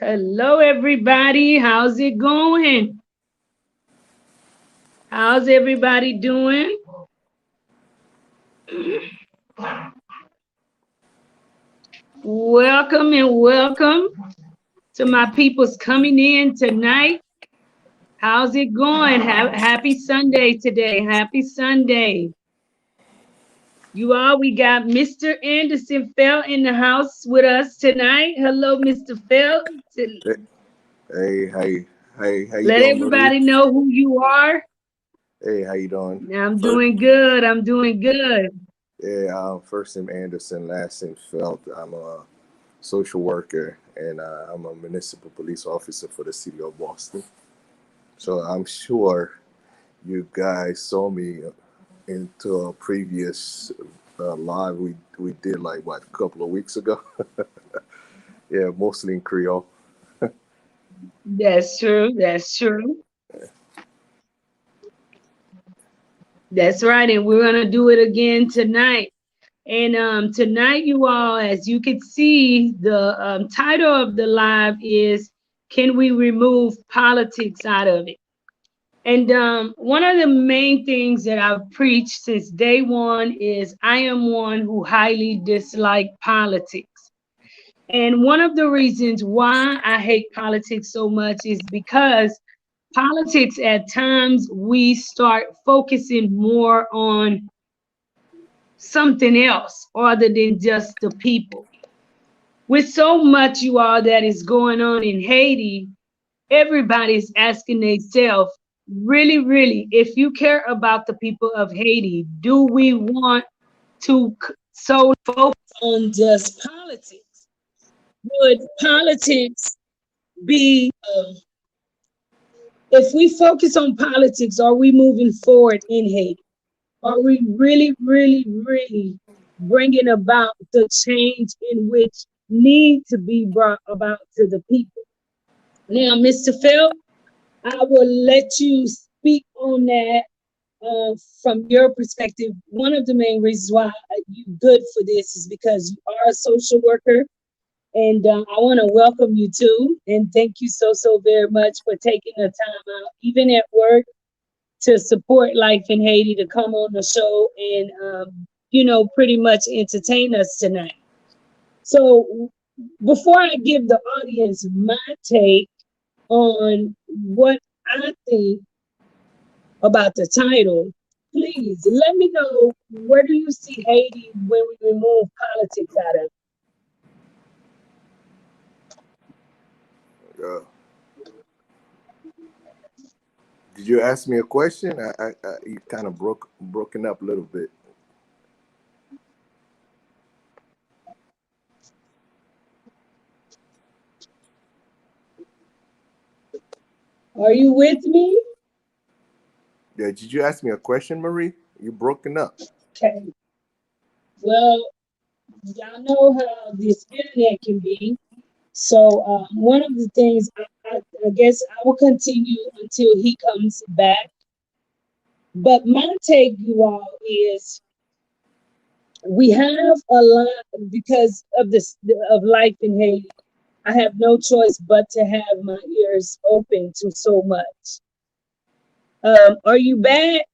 Hello, everybody. How's it going? How's everybody doing? Welcome and welcome to my peoples coming in tonight. How's it going? Happy Sunday today. Happy Sunday. You all, we got Mr. Anderson Felt in the house with us tonight. Hello, Mr. Felt. Hey, how you Let doing, Marie? everybody know who you are. Hey, how you doing? I'm First, doing good. I'm doing good. yeah, first name Anderson, last name Felt. I'm a social worker and I'm a municipal police officer for the city of Boston. So I'm sure you guys saw me into a previous live we did like what a couple of weeks ago. Yeah, mostly in Creole. That's true. That's true. That's right. And we're going to do it again tonight. And tonight, you all, as you can see, the title of the live is Can We Remove Politics Out of It? And one of the main things that I've preached since day one is I am one who highly dislike politics. And one of the reasons why I hate politics so much is because politics at times we start focusing more on something else other than just the people. With so much, you all, that is going on in Haiti, everybody's asking themselves, really, really, if you care about the people of Haiti, do we want to so focus on just politics? Would politics be, if we focus on politics, are we moving forward in Haiti? Are we really, really, really bringing about the change in which need to be brought about to the people? Now, Mr. Phil, I will let you speak on that from your perspective. One of the main reasons why you're good for this is because you are a social worker. And I want to welcome you too. And thank you so, so very much for taking the time out, even at work, to support Life in Haiti, to come on the show and, pretty much entertain us tonight. So before I give the audience my take on what I think about the title, please let me know, where do you see Haiti when we remove politics out of it? Uh, did you ask me a question? You kind of broken up a little bit. Are you with me? Yeah, did you ask me a question, Marie? You broken up. Okay. Well, y'all know how this internet can be. So one of the things I guess I will continue until he comes back. But my take, you all, is we have a lot because of this of life in Haiti. I have no choice but to have my ears open to so much. Are you back?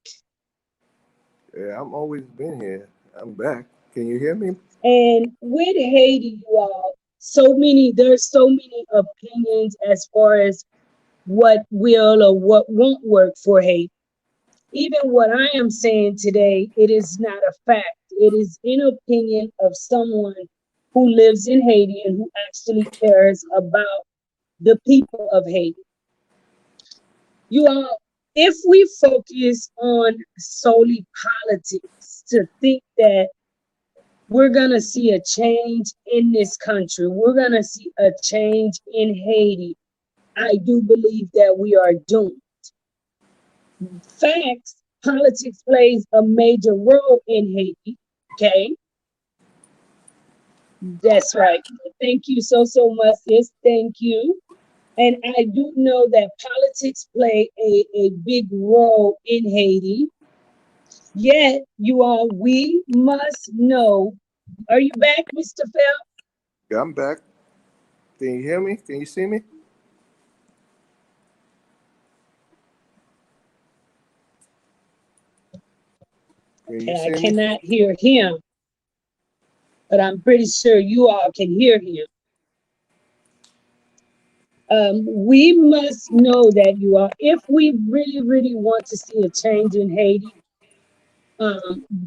Yeah, I'm always been here. I'm back. Can you hear me? And with Haiti, you all, there's so many opinions as far as what will or what won't work for Haiti. Even what I am saying today, it is not a fact. It is an opinion of someone who lives in Haiti and who actually cares about the people of Haiti. You all, if we focus on solely politics to think that we're going to see a change in this country, we're going to see a change in Haiti, I do believe that we are doomed. Facts, politics plays a major role in Haiti. Okay, that's right. Thank you so, so much. Yes, thank you. And I do know that politics play a big role in Haiti. Yet, you all, we must know. Are you back, Mr. Phelps? Yeah, I'm back. Can you hear me? Can you see me? Can you Okay, I see me? cannot hear him, but I'm pretty sure you all can hear him. We must know that you all, if we really, really want to see a change in Haiti,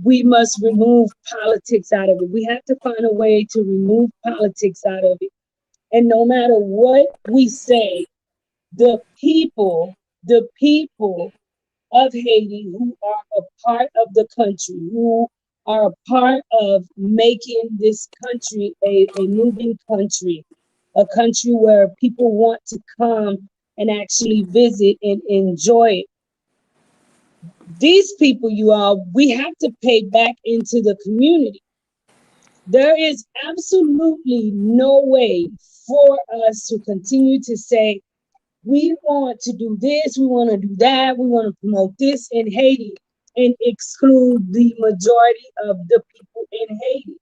we must remove politics out of it. We have to find a way to remove politics out of it. And no matter what we say, the people of Haiti who are a part of the country, who are a part of making this country a moving country, a country where people want to come and actually visit and enjoy it. These people, you all, we have to pay back into the community. There is absolutely no way for us to continue to say, we want to do this, we want to do that, we want to promote this in Haiti and exclude the majority of the people in Haiti.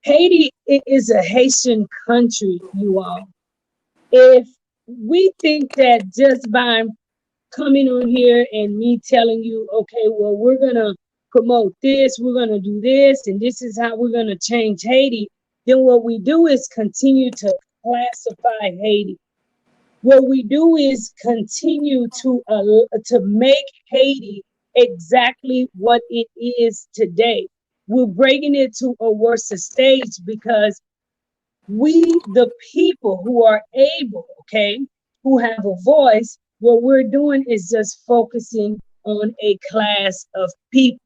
Haiti is a Haitian country, you all. If we think that just by coming on here and me telling you, okay, well, we're going to promote this, we're going to do this, and this is how we're going to change Haiti, then what we do is continue to classify Haiti. What we do is continue to make Haiti exactly what it is today. We're breaking it to a worse stage because we, the people who are able, okay, who have a voice, what we're doing is just focusing on a class of people.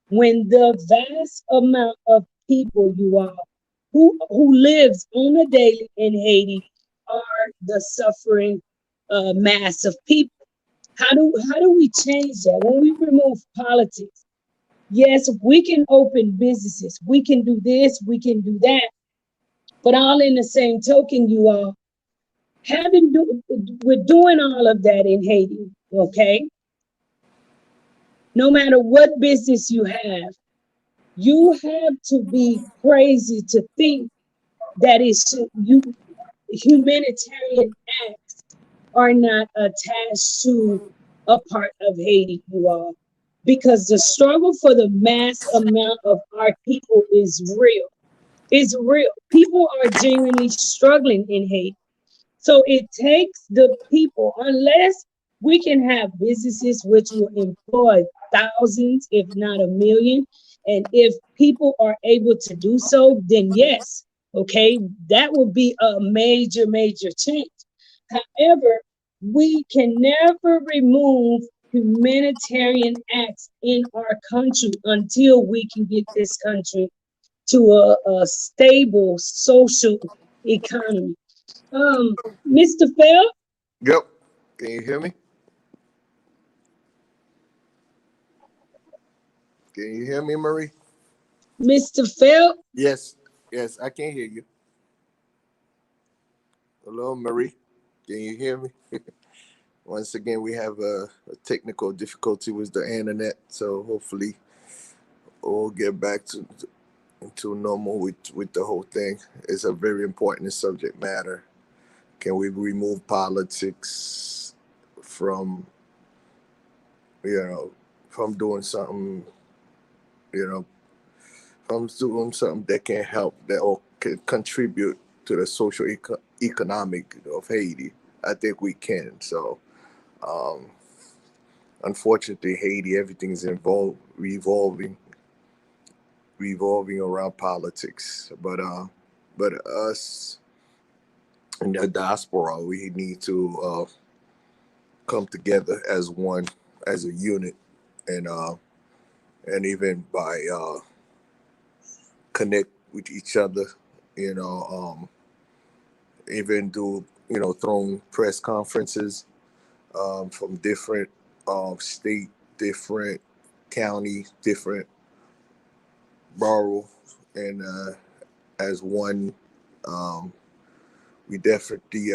When the vast amount of people, you are, who lives on a daily in Haiti are the suffering mass of people. How do we change that? When we remove politics, yes, we can open businesses, we can do this, we can do that, but all in the same token, you all, we're doing all of that in Haiti, okay? No matter what business you have to be crazy to think that humanitarian acts are not attached to a part of Haiti, you all, because the struggle for the mass amount of our people is real. It's real. People are genuinely struggling in Haiti. So it takes the people, unless we can have businesses which will employ thousands, if not a million. And if people are able to do so, then yes, okay, that would be a major, major change. However, we can never remove humanitarian acts in our country until we can get this country to a stable social economy. Mr. Phelps, Yep. Can you hear me? Can you hear me, Marie? Mr. Phelps, Yes. Yes, I can hear you. Hello, Marie. Can you hear me? Once again, we have a technical difficulty with the internet, so hopefully we'll get back to normal with the whole thing. It's a very important subject matter. Can we remove politics from you know from doing something you know from doing something that can help that or can contribute to the social economic of Haiti? I think we can. So um, unfortunately, Haiti, everything's involved revolving around politics. But us in the diaspora, we need to come together as one, as a unit, and even by connect with each other. You know, even do throwing press conferences from different state, different county, different borough, and as one, um, we definitely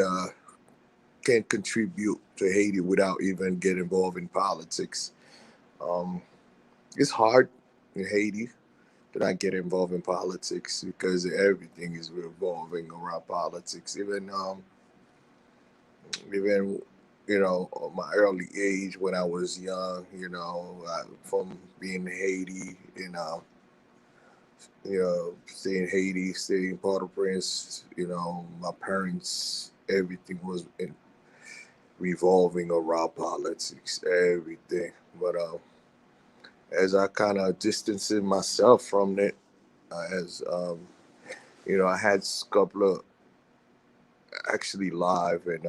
can contribute to Haiti without even getting involved in politics. Um, it's hard in Haiti. not get involved in politics because everything is revolving around politics. Even my early age when I was young, from being in Haiti, staying in Haiti, staying in Port-au-Prince, my parents, everything was revolving around politics, everything. But as I kind of distancing myself from it, as I had a couple of actually live and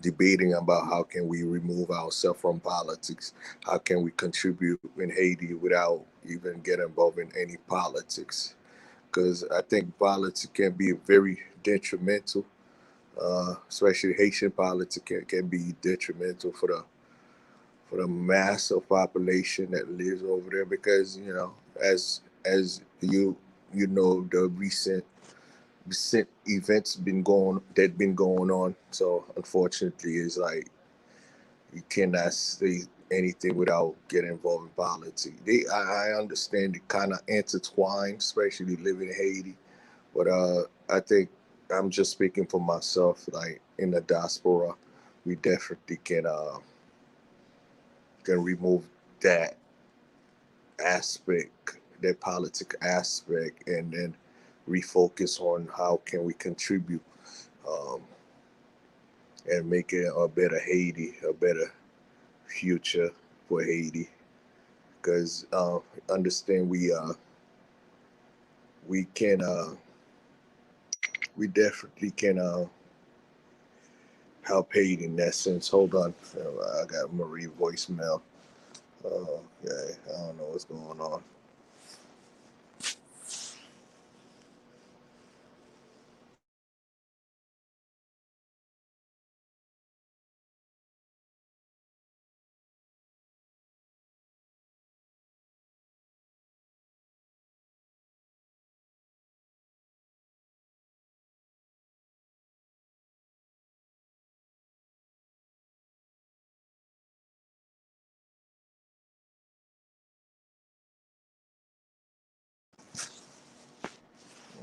debating about how can we remove ourselves from politics, how can we contribute in Haiti without even getting involved in any politics, because I think politics can be very detrimental, especially Haitian politics can be detrimental for the mass of population that lives over there, because as the recent events been going on. So unfortunately, it's like you cannot say anything without getting involved in politics. I understand it kind of intertwined, especially living in Haiti. But I think I'm just speaking for myself. Like in the diaspora, we definitely can remove that aspect, that politic aspect, and then refocus on how can we contribute, um, and make it a better Haiti, a better future for Haiti. Because understand we can we definitely can help Haiti in that sense. Hold on, I got Marie voicemail. Okay, I don't know what's going on.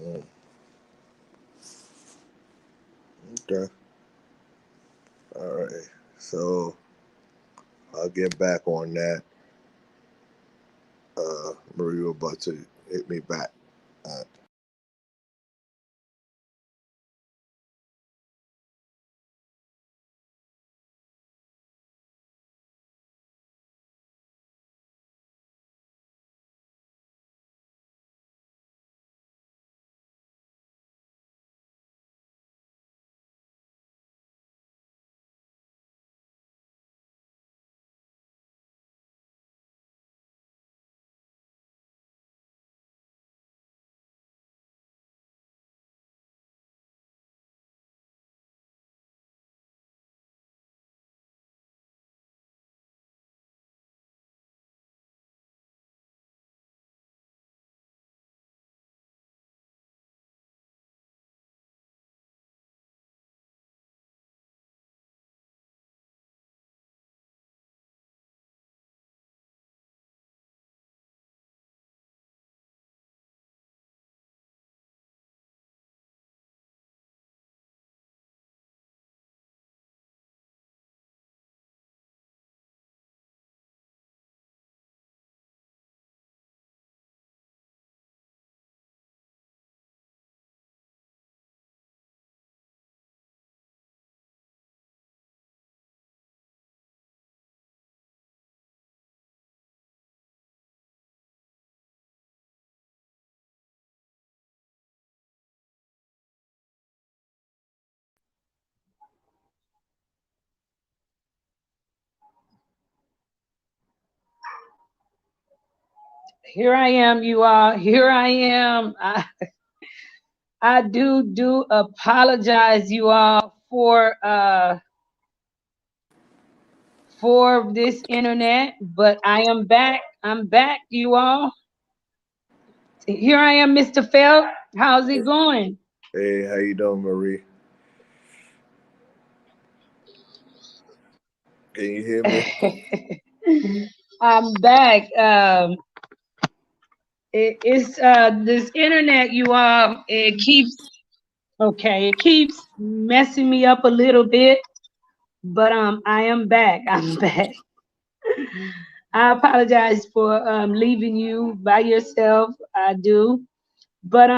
Mm, okay, all right. So I'll get back on that. Marie was about to hit me back. Uh, Here I am, you all. Here I am. I do apologize, you all, for this internet, but I am back. I'm back, you all. Here I am, Mr. Felt. How's it going? hey, how you doing, Marie? Can you hear me? I'm back. It's this internet, you all. It keeps messing me up a little bit, but I am back. I'm back. I apologize for leaving you by yourself. I do, but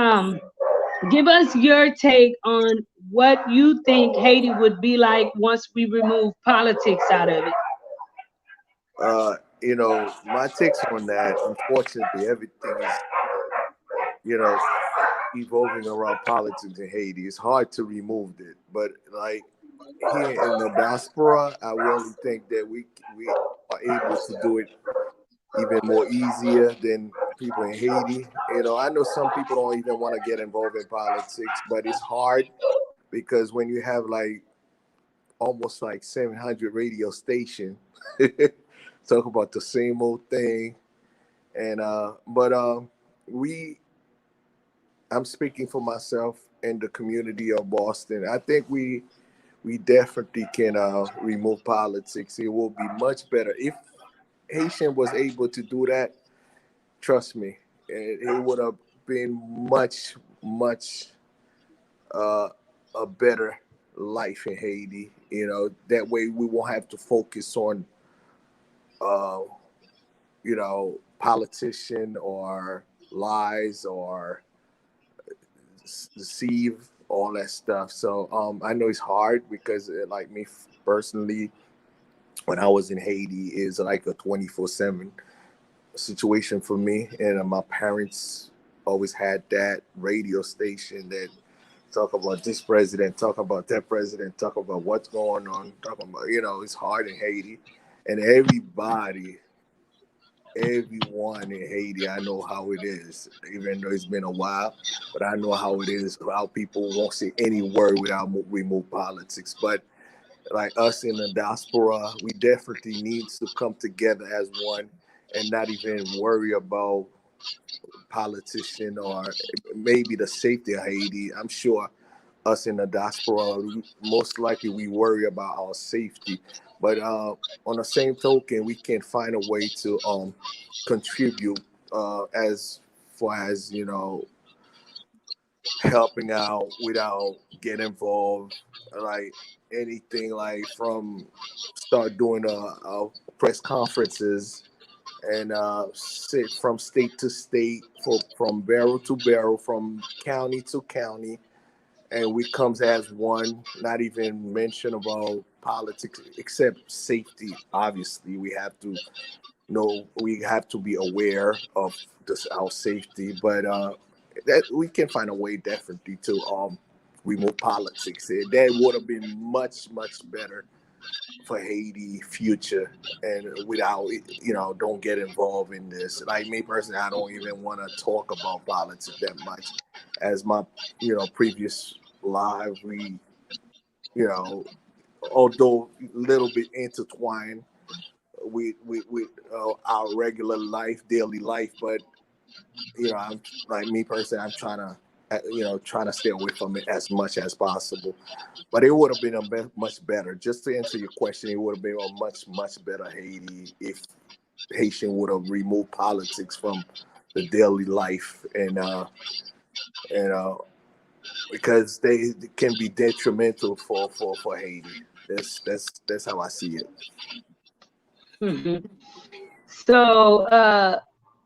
give us your take on what you think Haiti would be like once we remove politics out of it. My takes on that. Unfortunately, everything is, you know, evolving around politics in Haiti. It's hard to remove it, but like here in the diaspora, I really think that we are able to do it even more easier than people in Haiti. I know some people don't even want to get involved in politics, but it's hard because when you have like almost like 700 radio station talk about the same old thing, and but we I'm speaking for myself and the community of Boston. I think we definitely can remove politics. It will be much better if Haitian was able to do that. Trust me, it would have been much uh, a better life in Haiti. That way we won't have to focus on uh, politician or lies or deceive all that stuff. So I know it's hard because like me personally, when I was in Haiti, is like a 24/7 situation for me, and my parents always had that radio station that talk about this president, talk about that president, talk about what's going on, talking about it's hard in Haiti, and everyone in Haiti, I know how it is, even though it's been a while, but I know how it is, how people won't say any word without remove politics. But like us in the diaspora, we definitely need to come together as one and not even worry about politician or maybe the safety of Haiti. I'm sure us in the diaspora, most likely we worry about our safety. But on the same token, we can find a way to contribute as far as helping out without getting involved, like anything like from start doing press conferences and sit from state to state, from barrel to barrel, from county to county, and we comes as one, not even mention about politics except safety. Obviously we have to know, we have to be aware of this, our safety, but that we can find a way definitely to remove politics. That would have been much better for Haiti future, and without don't get involved in this. Like me personally, I don't even want to talk about politics that much. As my previous live, we you know although a little bit intertwined with our regular life, daily life, but I'm like me personally, I'm trying to trying to stay away from it as much as possible. But it would have been much better. Just to answer your question, it would have been a much better Haiti if Haitian would have removed politics from the daily life, and because they can be detrimental for Haiti. That's how I see it. Mhm. So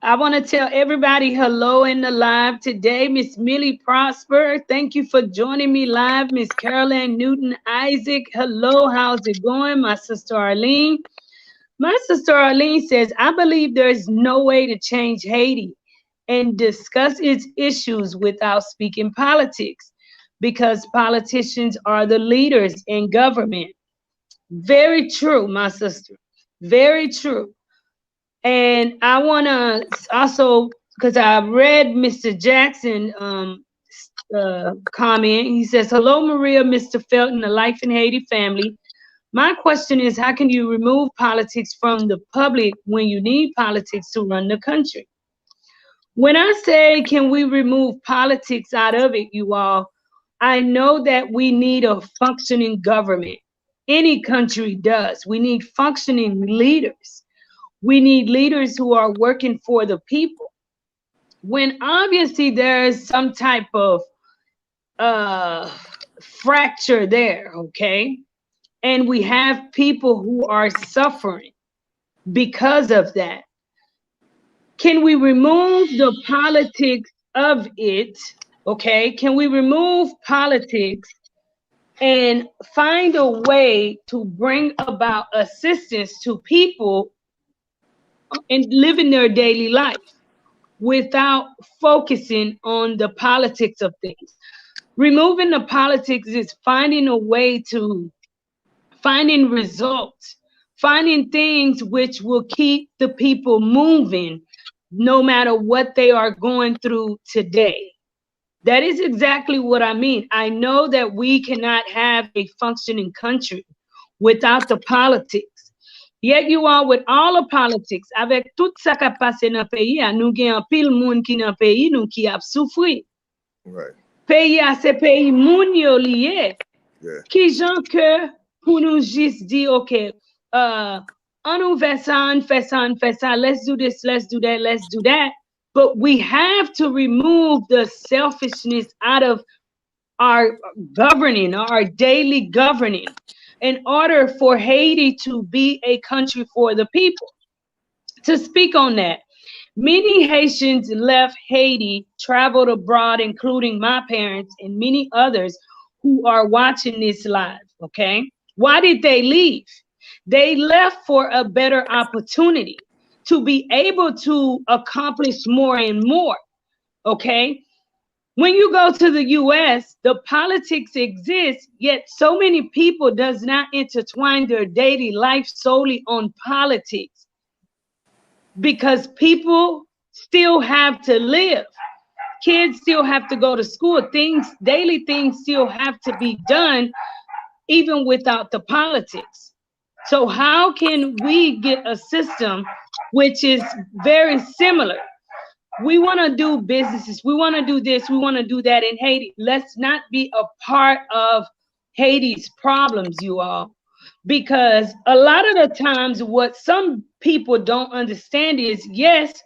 I want to tell everybody hello in the live today. Miss Millie Prosper, thank you for joining me live. Miss Caroline Newton Isaac, hello, how's it going? My sister Arlene. My sister Arlene says, I believe there is no way to change Haiti and discuss its issues without speaking politics because politicians are the leaders in government. Very true, my sister. Very true. And I want to also, because I read Mr. Jackson comment. He says, hello, Maria, Mr. Felton, the Life in Haiti family. My question is, how can you remove politics from the public when you need politics to run the country? When I say, can we remove politics out of it, you all, I know that we need a functioning government. Any country does. We need functioning leaders. We need leaders who are working for the people. when obviously there's some type of uh fracture there, okay? And we have people who are suffering because of that. Can we remove the politics of it? Okay, can we remove politics and find a way to bring about assistance to people and living their daily life without focusing on the politics of things? Removing the politics is finding a way to finding results, finding things which will keep the people moving no matter what they are going through today. That is exactly what I mean. I know that we cannot have a functioning country without the politics. Yet you are with all the politics, avec tout ça qui passe dans le pays, nous avons un pile monde qui dans le pays, nous qui a souffert. Right. Pays à ce pays, moun yo lié. Yeah. Qui gens que pour nous juste dire, OK, on nous fait ça, on fait ça, on fait ça, let's do this, let's do that, let's do that. But we have to remove the selfishness out of our governing, our daily governing, in order for Haiti to be a country for the people. To speak on that, many Haitians left Haiti, traveled abroad, including my parents and many others who are watching this live. Okay. Why did they leave? They left for a better opportunity to be able to accomplish more and more. Okay. When you go to the US, the politics exists, yet so many people does not intertwine their daily life solely on politics, because people still have to live. Kids still have to go to school. Things, daily things still have to be done even without the politics. So how can we get a system which is very similar? We want to do businesses. We want to do this. We want to do that in Haiti. Let's not be a part of Haiti's problems, you all. Because a lot of the times, what some people don't understand is, yes,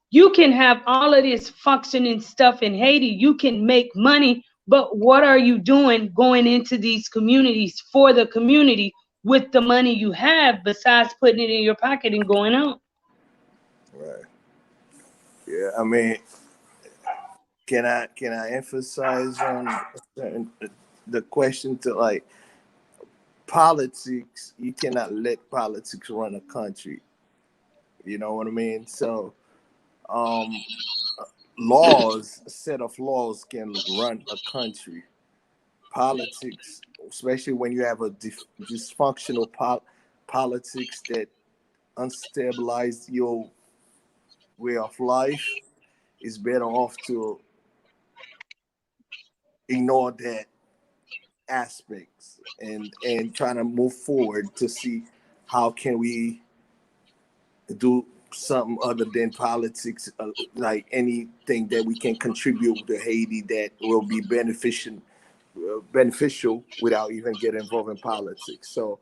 you can have all of this functioning stuff in Haiti. You can make money, but what are you doing going into these communities for the community with the money you have besides putting it in your pocket and going on? Right. Yeah. I mean, can I emphasize on the question to like politics? You cannot let politics run a country. You know what I mean? So, um, a set of laws can run a country. Politics, especially when you have a dysfunctional politics that unstabilize your way of life, is better off to ignore that aspects and trying to move forward to see how can we do something other than politics, like anything that we can contribute to Haiti that will be beneficial without even getting involved in politics. So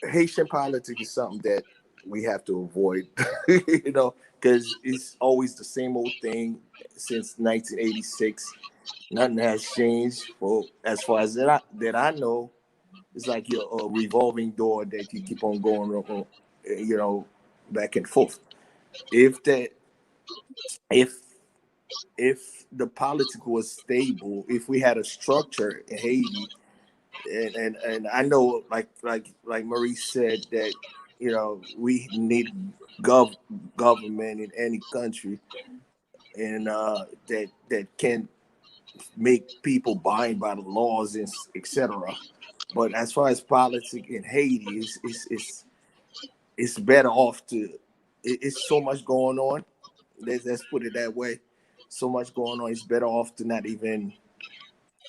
Haitian politics is something that we have to avoid, you know, because it's always the same old thing since 1986. Nothing has changed. Well, as far as that I know, it's like a revolving door that you keep on going, you know, back and forth. If that, if the politics was stable, if we had a structure in Haiti, and I know, like Marie said, that you know we need government in any country, and that can make people bind by the laws and etc. But as far as politics in Haiti, it's better off to. It's so much going on. Let's put it that way. So much going on. It's better off to not even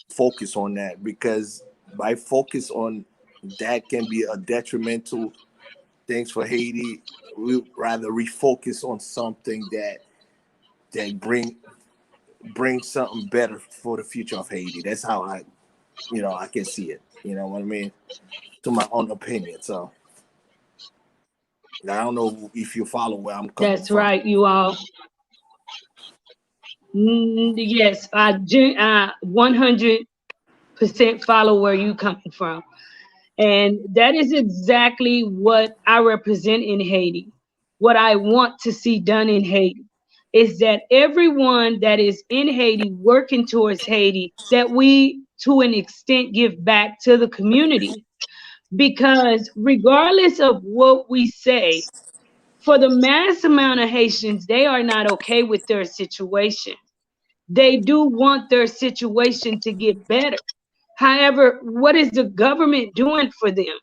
focus on that, because by focus on that can be a detrimental things for Haiti. We rather refocus on something that bring something better for the future of Haiti. That's how I can see it. You know what I mean? To my own opinion. So I don't know if you follow where I'm coming That's from. right, you all. Yes, I 100% follow where you coming from. And that is exactly what I represent in Haiti. What I want to see done in Haiti is that everyone that is in Haiti working towards Haiti, that we to an extent give back to the community. Because regardless of what we say, for the mass amount of Haitians, they are not okay with their situation. They do want their situation to get better. However, what is the government doing for them?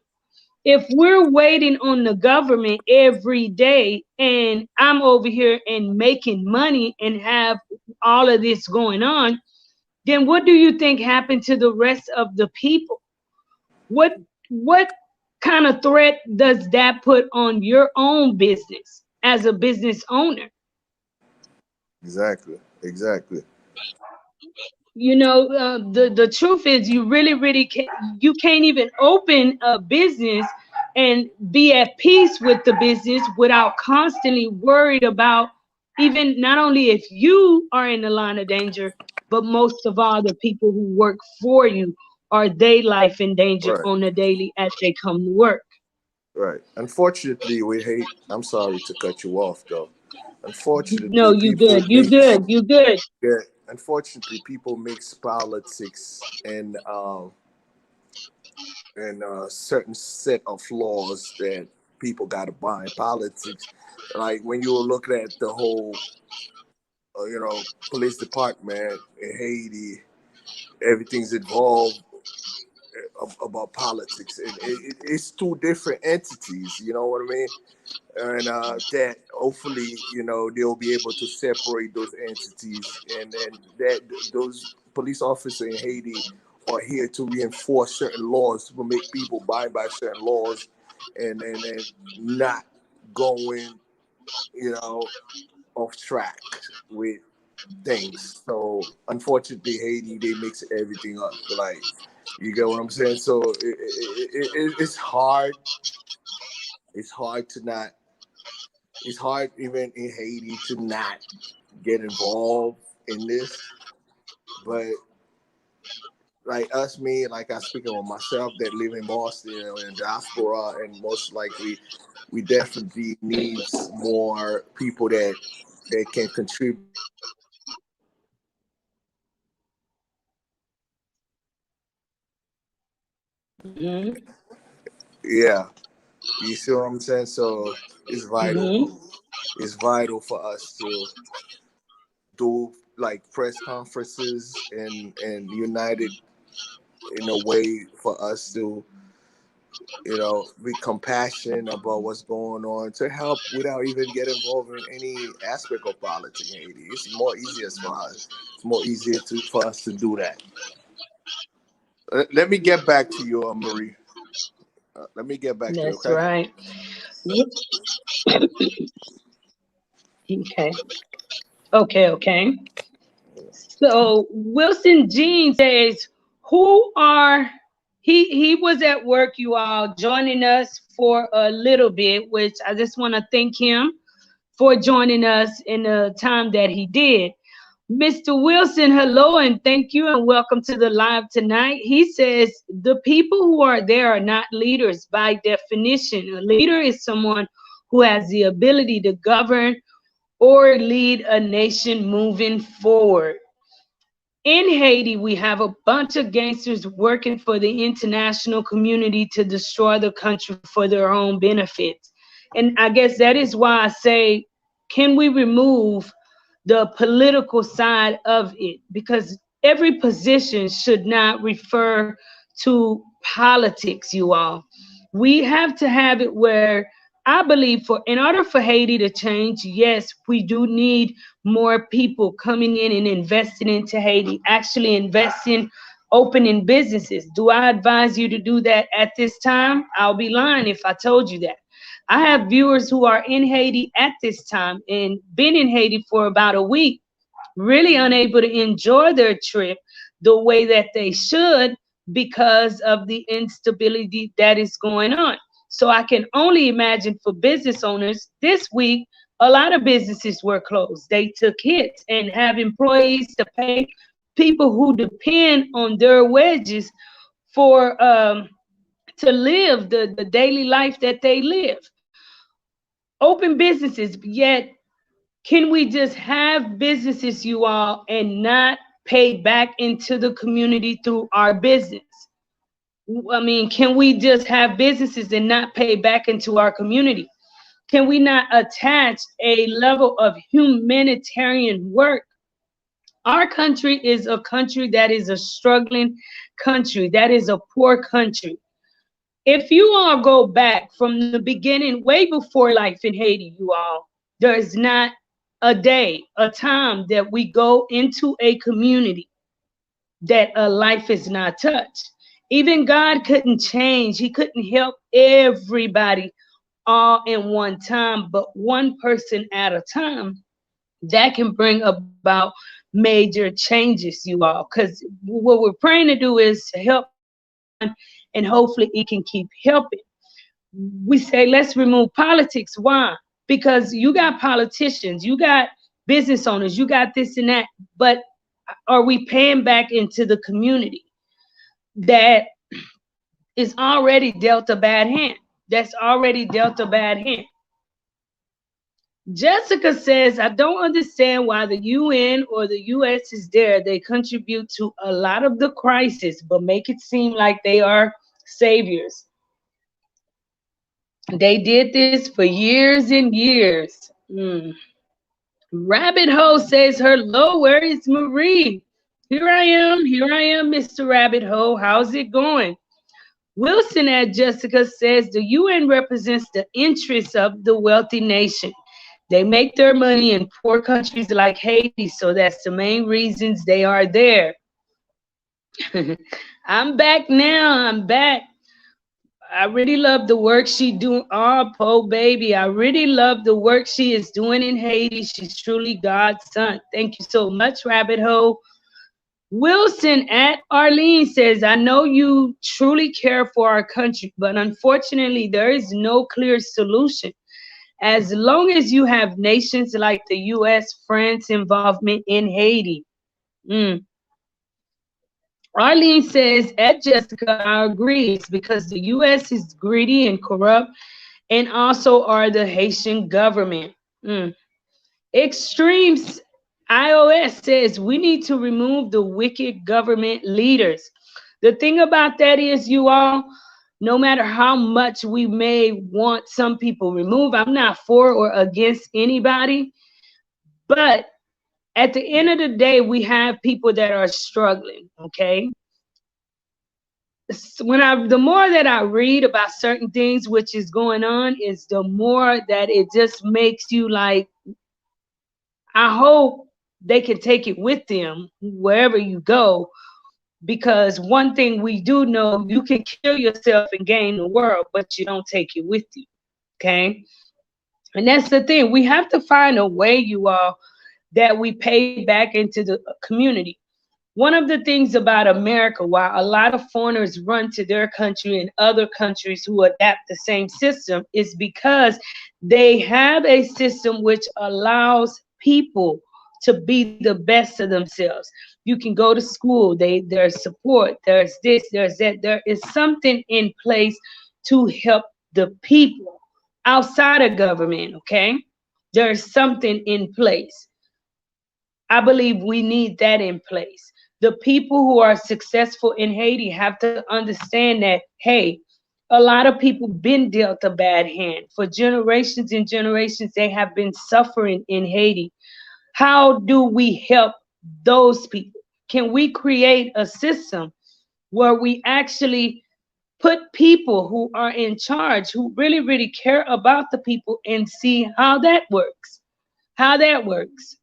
If we're waiting on the government every day and I'm over here and making money and have all of this going on, then what do you think happened to the rest of the people? What kind of threat does that put on your own business as a business owner? Exactly. Exactly. The truth is you really can't, you can't even open a business and be at peace with the business without constantly worried about, even not only if you are in the line of danger, but most of all the people who work for you, are they life in danger Right. on a daily as they come to work. Right. Unfortunately, we hate. I'm sorry to cut you off, though. No, Unfortunately, you people good, you mix. good, you good. Yeah. Unfortunately, people mix politics and certain set of laws that people got to buy in politics. Like when you were looking at the whole, police department in Haiti, everything's involved about politics, and it's two different entities. You know what I mean? And that hopefully they'll be able to separate those entities, and that those police officers in Haiti are here to reinforce certain laws, to make people abide by certain laws, and not going off track with things. So unfortunately, Haiti, they mix everything up. Like, you get what I'm saying? So it's hard. It's hard to not. It's hard even in Haiti to not get involved in this. But like us, me, like I speaking of myself that live in Boston, in diaspora, and most likely we definitely needs more people that can contribute to the community. Hmm. Yeah, you see what I'm saying? So it's vital. Hmm. It's vital for us to do like press conferences and united in a way for us to be compassionate about what's going on, to help without even getting involved in any aspect of politics in Haiti. It's more easier for us. It's more easier for us to do that. Let me get back to you, Marie. Let me get back to you, That's okay? right. Okay. Okay. So Wilson Jean says, who are he was at work, you all, joining us for a little bit, which I just want to thank him for joining us in the time that he did. Mr. Wilson, hello and thank you and welcome to the live tonight. He says the people who are there are not leaders by definition. A leader is someone who has the ability to govern or lead a nation moving forward. In Haiti, we have a bunch of gangsters working for the international community to destroy the country for their own benefits. And I guess that is why I say, can we remove the political side of it? Because every position should not refer to politics, you all. We have to have it where I believe for in order for Haiti to change, yes, we do need more people coming in and investing into Haiti, actually investing, opening businesses. Do I advise you to do that at this time? I'll be lying if I told you that. I have viewers who are in Haiti at this time and been in Haiti for about a week, really unable to enjoy their trip the way that they should because of the instability that is going on. So I can only imagine for business owners this week A lot of businesses were closed. They took hits and have employees to pay people who depend on their wages for to live the daily life that they live. Open businesses, yet can we just have businesses, you all, and not pay back into the community through our business? I mean, can we just have businesses and not pay back into our community? Can we not attach a level of humanitarian work? Our country is a country that is a struggling country, that is a poor country. If you all go back from the beginning, way before life in Haiti, you all, there is not a day, a time that we go into a community that a life is not touched. Even God couldn't change, He couldn't help everybody all in one time, but one person at a time. That can bring about major changes, you all, because what we're praying to do is to help everyone, and hopefully it can keep helping. We say let's remove politics. Why? Because you got politicians, you got business owners, you got this and that, but are we paying back into the community that is already dealt a bad hand? That's already dealt a bad hand. Jessica says, I don't understand why the UN or the US is there. They contribute to a lot of the crisis, but make it seem like they are saviors. They did this for years and years. Rabbit Hole says, hello, where is Marie? Here I am, Mr. Rabbit Hole. How's it going? Wilson at Jessica says, the UN represents the interests of the wealthy nation. They make their money in poor countries like Haiti, so that's the main reasons they are there. I'm back now. I'm back. I really love the work she doing. Oh, Poe baby, I really love the work she is doing in Haiti. She's truly God's son. Thank you so much, Rabbit Hole. Wilson at Arlene says, I know you truly care for our country, but unfortunately, there is no clear solution. As long as you have nations like the U.S., France involvement in Haiti. Arlene says, at Jessica, I agree. It's because the U.S. is greedy and corrupt, and also are the Haitian government. Extremes iOS says, we need to remove the wicked government leaders. The thing about that is, you all, no matter how much we may want some people removed, I'm not for or against anybody. But at the end of the day, we have people that are struggling, okay? The more that I read about certain things which is going on, is the more that it just makes you like, I hope they can take it with them wherever you go. Because one thing we do know, you can kill yourself and gain the world, but you don't take it with you, okay? And that's the thing. We have to find a way, you all, that we pay back into the community. One of the things about America, why a lot of foreigners run to their country and other countries who adapt the same system, is because they have a system which allows people to be the best of themselves. You can go to school, there's support, there's this, there's that. There is something in place to help the people outside of government, okay? There's something in place. I believe we need that in place. The people who are successful in Haiti have to understand that, hey, a lot of people been dealt a bad hand. For generations and generations, they have been suffering in Haiti. How do we help those people? Can we create a system where we actually put people who are in charge, who really, really care about the people, and see how that works? How that works.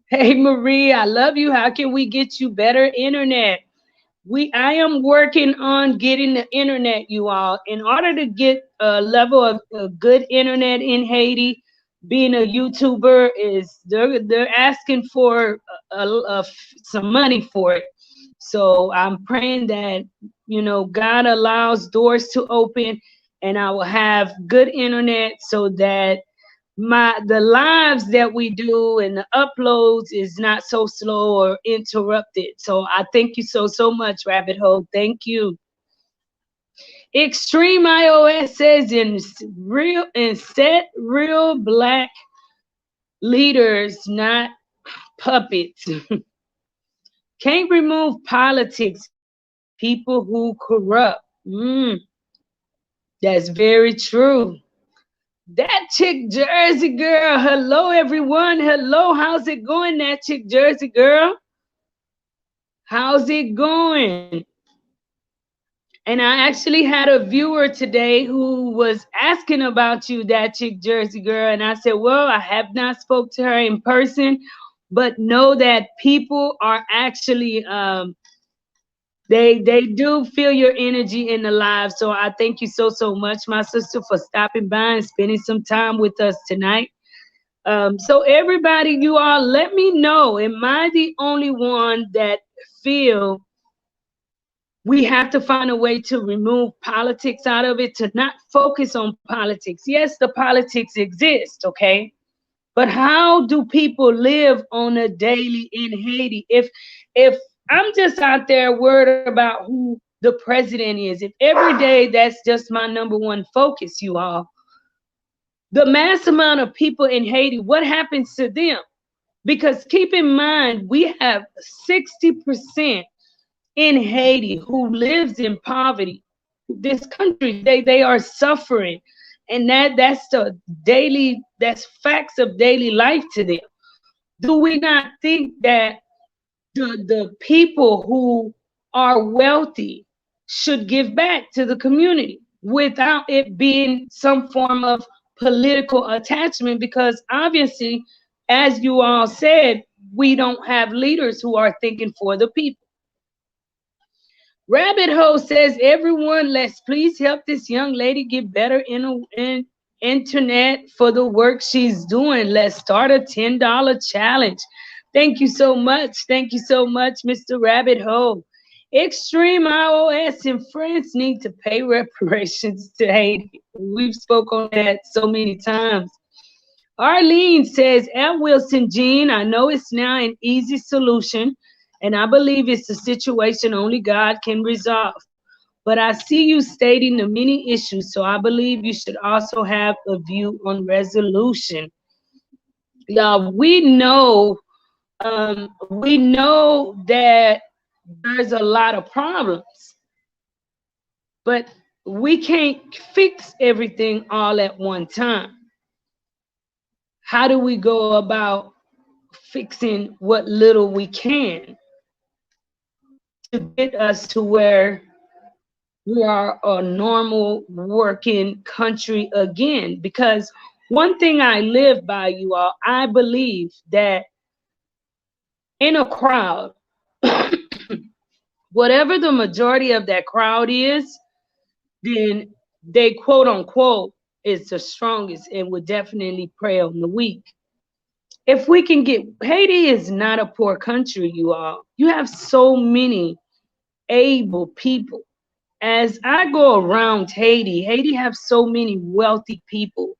Hey, Marie, I love you. How can we get you better internet? I am working on getting the internet, you all. In order to get a level of good internet in Haiti, being a YouTuber is they're asking for some money for it. So I'm praying that, God allows doors to open and I will have good internet so that the lives that we do and the uploads is not so slow or interrupted. So I thank you so much, Rabbit Hole. Thank you. Extreme iOS says in set real black leaders, not puppets. Can't remove politics, people who corrupt. That's very true. That chick Jersey girl. Hello, everyone. Hello. How's it going, that chick Jersey girl? How's it going? And I actually had a viewer today who was asking about you, that chick Jersey girl. And I said, well, I have not spoke to her in person, but know that people are actually they do feel your energy in the live. So I thank you so much, my sister, for stopping by and spending some time with us tonight. So everybody, you all, let me know, am I the only one that feel we have to find a way to remove politics out of it, to not focus on politics? Yes, the politics exist, okay? But how do people live on a daily in Haiti? If I'm just out there worried about who the president is, if every day that's just my number one focus, you all, the mass amount of people in Haiti, what happens to them? Because keep in mind, we have 60% in Haiti who lives in poverty. This country, they are suffering. And that's facts of daily life to them. Do we not think that the people who are wealthy should give back to the community without it being some form of political attachment? Because obviously, as you all said, we don't have leaders who are thinking for the people. Rabbit Hole says, everyone, let's please help this young lady get better in internet for the work she's doing. Let's start a $10 challenge. Thank you so much. Thank you so much, Mr. Rabbit Hole. Extreme iOS and France need to pay reparations to Haiti. We've spoken on that so many times. Arlene says, at Wilson Jean, I know it's now an easy solution, and I believe it's a situation only God can resolve. But I see you stating the many issues, so I believe you should also have a view on resolution. Y'all, we know that there's a lot of problems, but we can't fix everything all at one time. How do we go about fixing what little we can to get us to where we are a normal working country again? Because one thing I live by, you all, I believe that in a crowd, whatever the majority of that crowd is, then they quote unquote is the strongest and would definitely prey on the weak. If we can get, Haiti is not a poor country, you all. You have so many able people. As I go around Haiti, Haiti have so many wealthy people,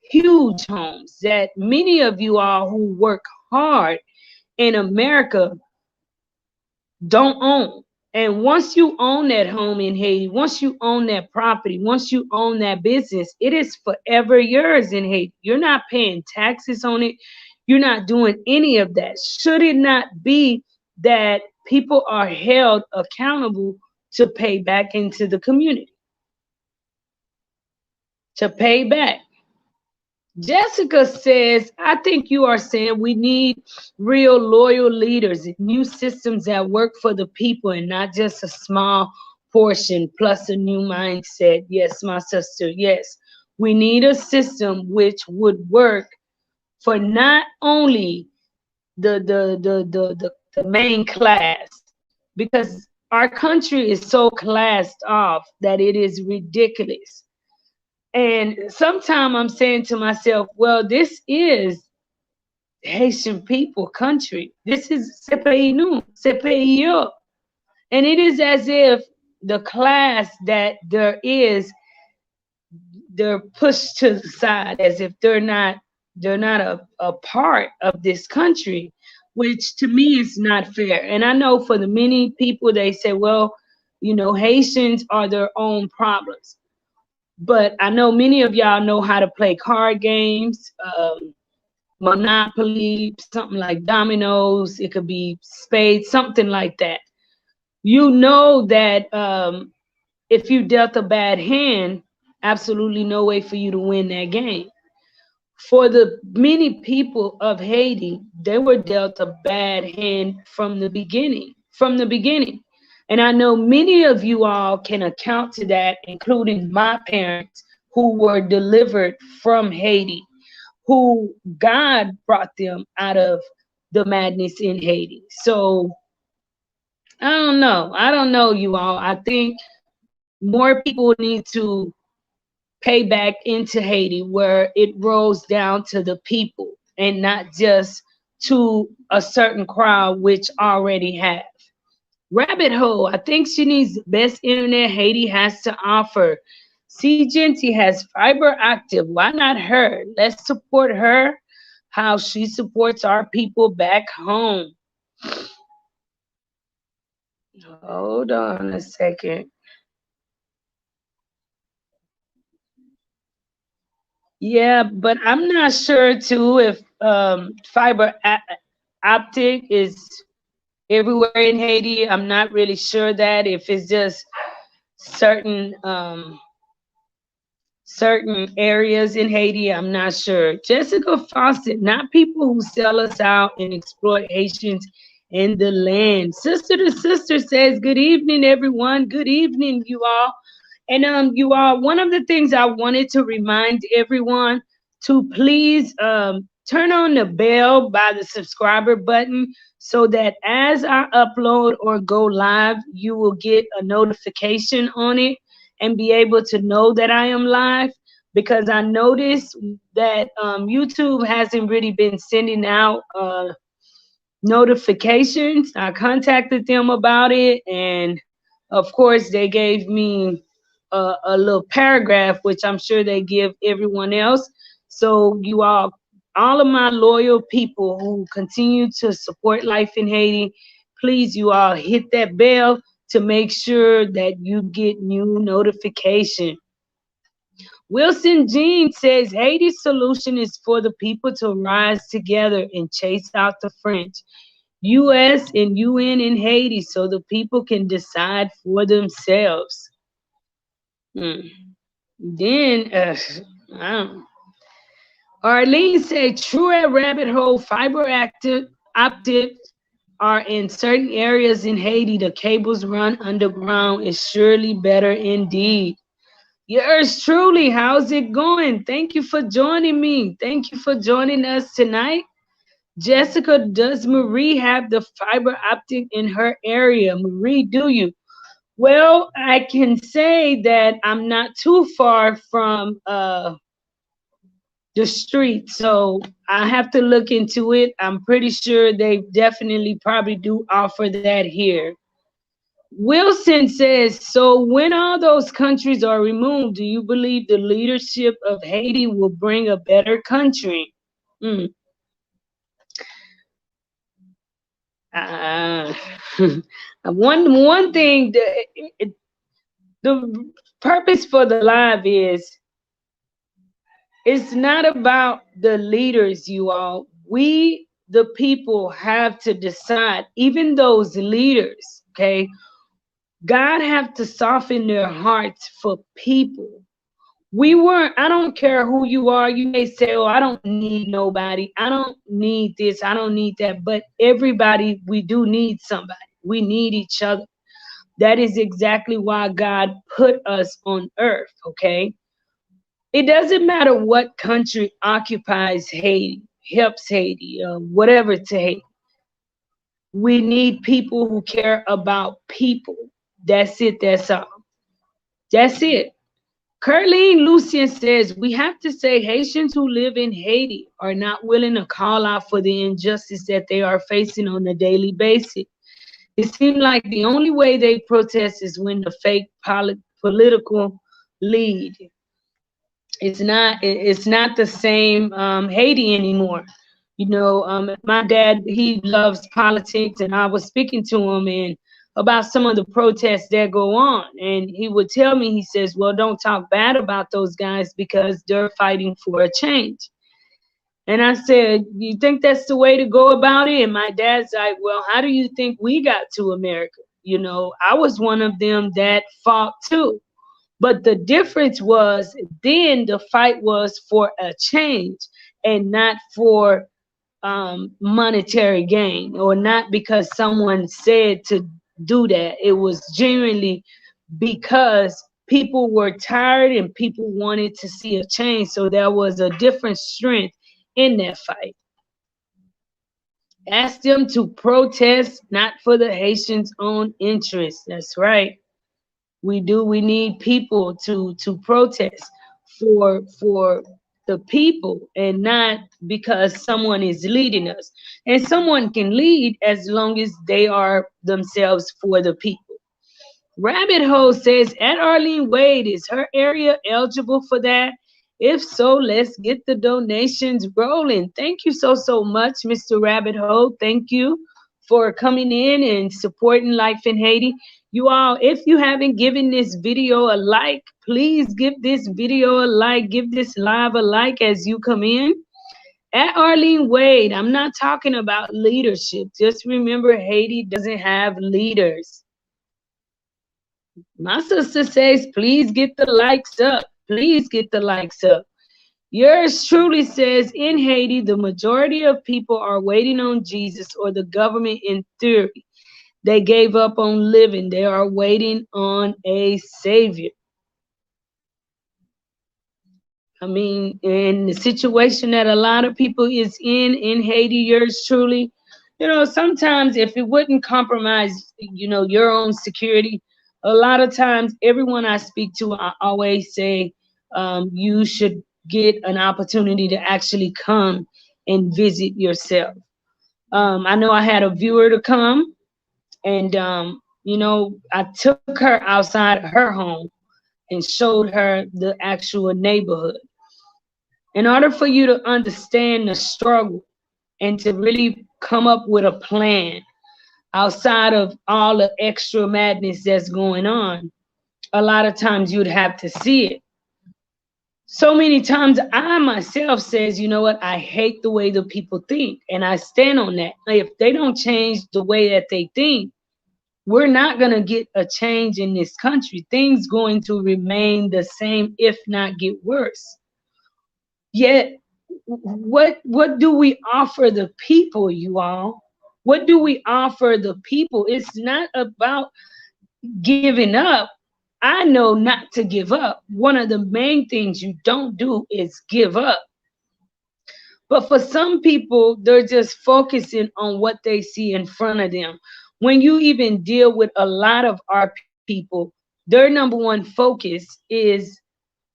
huge homes that many of you all who work hard in America don't own. And once you own that home in Haiti, once you own that property, once you own that business, it is forever yours in Haiti. You're not paying taxes on it. You're not doing any of that. Should it not be that people are held accountable to pay back into the community? To pay back. Jessica says, I think you are saying we need real loyal leaders, new systems that work for the people and not just a small portion plus a new mindset. Yes, my sister, yes. We need a system which would work for not only the main class, because our country is so classed off that it is ridiculous. And sometimes I'm saying to myself, well, this is Haitian people country. This is ce pays nous, ce pays yo. And it is as if the class that there is, they're pushed to the side, as if they're not They're not a part of this country, which to me is not fair. And I know for the many people, they say, well, you know, Haitians are their own problems. But I know many of y'all know how to play card games, Monopoly, something like dominoes. It could be spades, something like that. You know that if you dealt a bad hand, absolutely no way for you to win that game. For the many people of Haiti, they were dealt a bad hand from the beginning. From the beginning. And I know many of you all can account to that, including my parents who were delivered from Haiti, who God brought them out of the madness in Haiti. So I don't know. I don't know, you all. I think more people need to pay back into Haiti where it rolls down to the people and not just to a certain crowd which already have. Rabbit Hole, I think she needs the best internet Haiti has to offer. C Genty has fiber active. Why not her? Let's support her how she supports our people back home. Hold on a second. Yeah, but I'm not sure too if optic is everywhere in Haiti. I'm not really sure that if it's just certain certain areas in Haiti. I'm not sure. Jessica Fawcett, not people who sell us out and exploit Haitians in the land. Sister to sister says, good evening, everyone. Good evening, you all. And you all, one of the things I wanted to remind everyone to please turn on the bell by the subscriber button so that as I upload or go live, you will get a notification on it and be able to know that I am live, because I noticed that YouTube hasn't really been sending out notifications. I contacted them about it, and of course they gave me a little paragraph, which I'm sure they give everyone else. So you all of my loyal people who continue to support Life in Haiti, please you all hit that bell to make sure that you get new notification. Wilson Jean says Haiti's solution is for the people to rise together and chase out the French. U.S. and UN in Haiti so the people can decide for themselves. Then, I don't. Arlene said, true at Rabbit Hole, fiber active optics are in certain areas in Haiti. The cables run underground is surely better indeed. Yours truly, how's it going? Thank you for joining me. Thank you for joining us tonight. Jessica, does Marie have the fiber optic in her area? Marie, do you? Well, I can say that I'm not too far from the street, so I have to look into it. I'm pretty sure they definitely probably do offer that here. Wilson says, so when all those countries are removed, do you believe the leadership of Haiti will bring a better country? Uh, one thing, the purpose for the live is it's not about the leaders, you all. We, the people, have to decide, even those leaders, okay? God have to soften their hearts for people. I don't care who you are. You may say, oh, I don't need nobody. I don't need this. I don't need that. But everybody, we do need somebody. We need each other. That is exactly why God put us on earth, okay? It doesn't matter what country occupies Haiti, helps Haiti, whatever to Haiti. We need people who care about people. That's it. That's all. That's it. Curleen Lucien says, we have to say Haitians who live in Haiti are not willing to call out for the injustice that they are facing on a daily basis. It seems like the only way they protest is when the fake political lead. It's not the same Haiti anymore. You know, my dad, he loves politics, and I was speaking to him and about some of the protests that go on, and he would tell me, he says, well, don't talk bad about those guys because they're fighting for a change. And I said, you think that's the way to go about it? And my dad's like, well, how do you think we got to America? You know, I was one of them that fought too. But the difference was then the fight was for a change and not for monetary gain, or not because someone said to do that. It was genuinely because people were tired and people wanted to see a change. So there was a different strength in that fight. Ask them to protest, not for the Haitians' own interests. That's right. We need people to protest for the people, and not because someone is leading us. And someone can lead as long as they are themselves for the people. Rabbit Hole says, at Arlene Wade, is her area eligible for that? If so, let's get the donations rolling. Thank you so much, Mr. Rabbit Hole. Thank you for coming in and supporting Life in Haiti. You all, if you haven't given this video a like, please give this video a like. Give this live a like as you come in. At Arlene Wade, I'm not talking about leadership. Just remember, Haiti doesn't have leaders. My sister says, please get the likes up. Please get the likes up. Yours truly says, in Haiti, the majority of people are waiting on Jesus or the government in theory. They gave up on living. They are waiting on a savior. I mean, in the situation that a lot of people is in Haiti, yours truly, you know, sometimes if it wouldn't compromise, you know, your own security, a lot of times everyone I speak to, I always say, you should get an opportunity to actually come and visit yourself. I know I had a viewer to come, and you know, I took her outside her home and showed her the actual neighborhood. In order for you to understand the struggle and to really come up with a plan outside of all the extra madness that's going on, a lot of times you'd have to see it. So many times I myself says, you know what, I hate the way the people think, and I stand on that. If they don't change the way that they think, we're not going to get a change in this country. Things going to remain the same, if not get worse. Yet, what do we offer the people, you all? What do we offer the people? It's not about giving up. I know not to give up. One of the main things you don't do is give up. But for some people, they're just focusing on what they see in front of them. When you even deal with a lot of our people, their number one focus is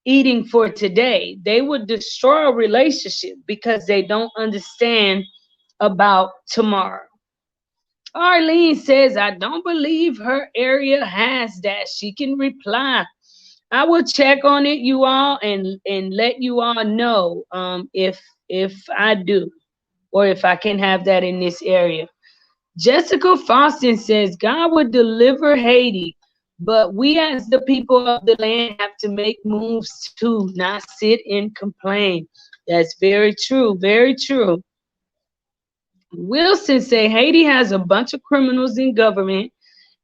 eating for today. They would destroy a relationship because they don't understand about tomorrow. Arlene says, I don't believe her area has that. She can reply. I will check on it, you all, and let you all know if I do, or if I can have that in this area. Jessica Faustin says, God would deliver Haiti, but we as the people of the land have to make moves too, not sit and complain. That's very true, very true. Wilson say Haiti has a bunch of criminals in government,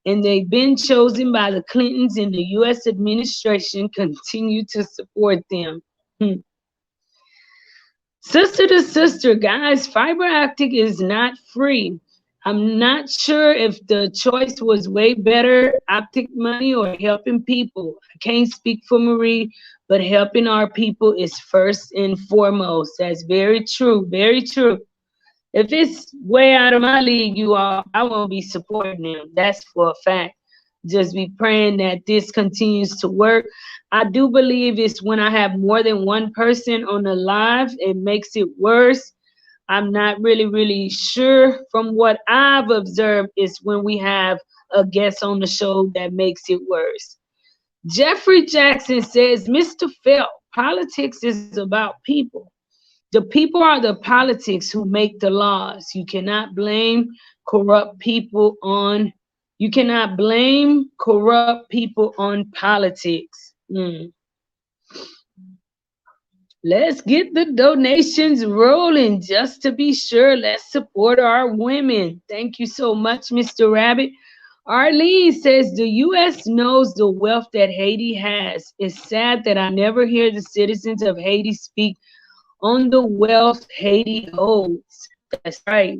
and they've been chosen by the Clintons, and the U.S. administration continue to support them. Sister to sister, guys, fiber optic is not free. I'm not sure if the choice was way better optic money or helping people. I can't speak for Marie, but helping our people is first and foremost. That's very true, very true. If it's way out of my league, you all, I won't be supporting them. That's for a fact. Just be praying that this continues to work. I do believe it's when I have more than one person on the live, it makes it worse. I'm not really sure. From what I've observed, is when we have a guest on the show that makes it worse. Jeffrey Jackson says, Mr. Phelps, Politics is about people. The people are the politics who make the laws. You cannot blame corrupt people on you cannot blame corrupt people on politics. Let's get the donations rolling just to be sure. Let's support our women. Thank you so much, Mr. Rabbit. Arlene says the U.S. knows the wealth that Haiti has. It's sad that I never hear the citizens of Haiti speak on the wealth Haiti holds. That's right.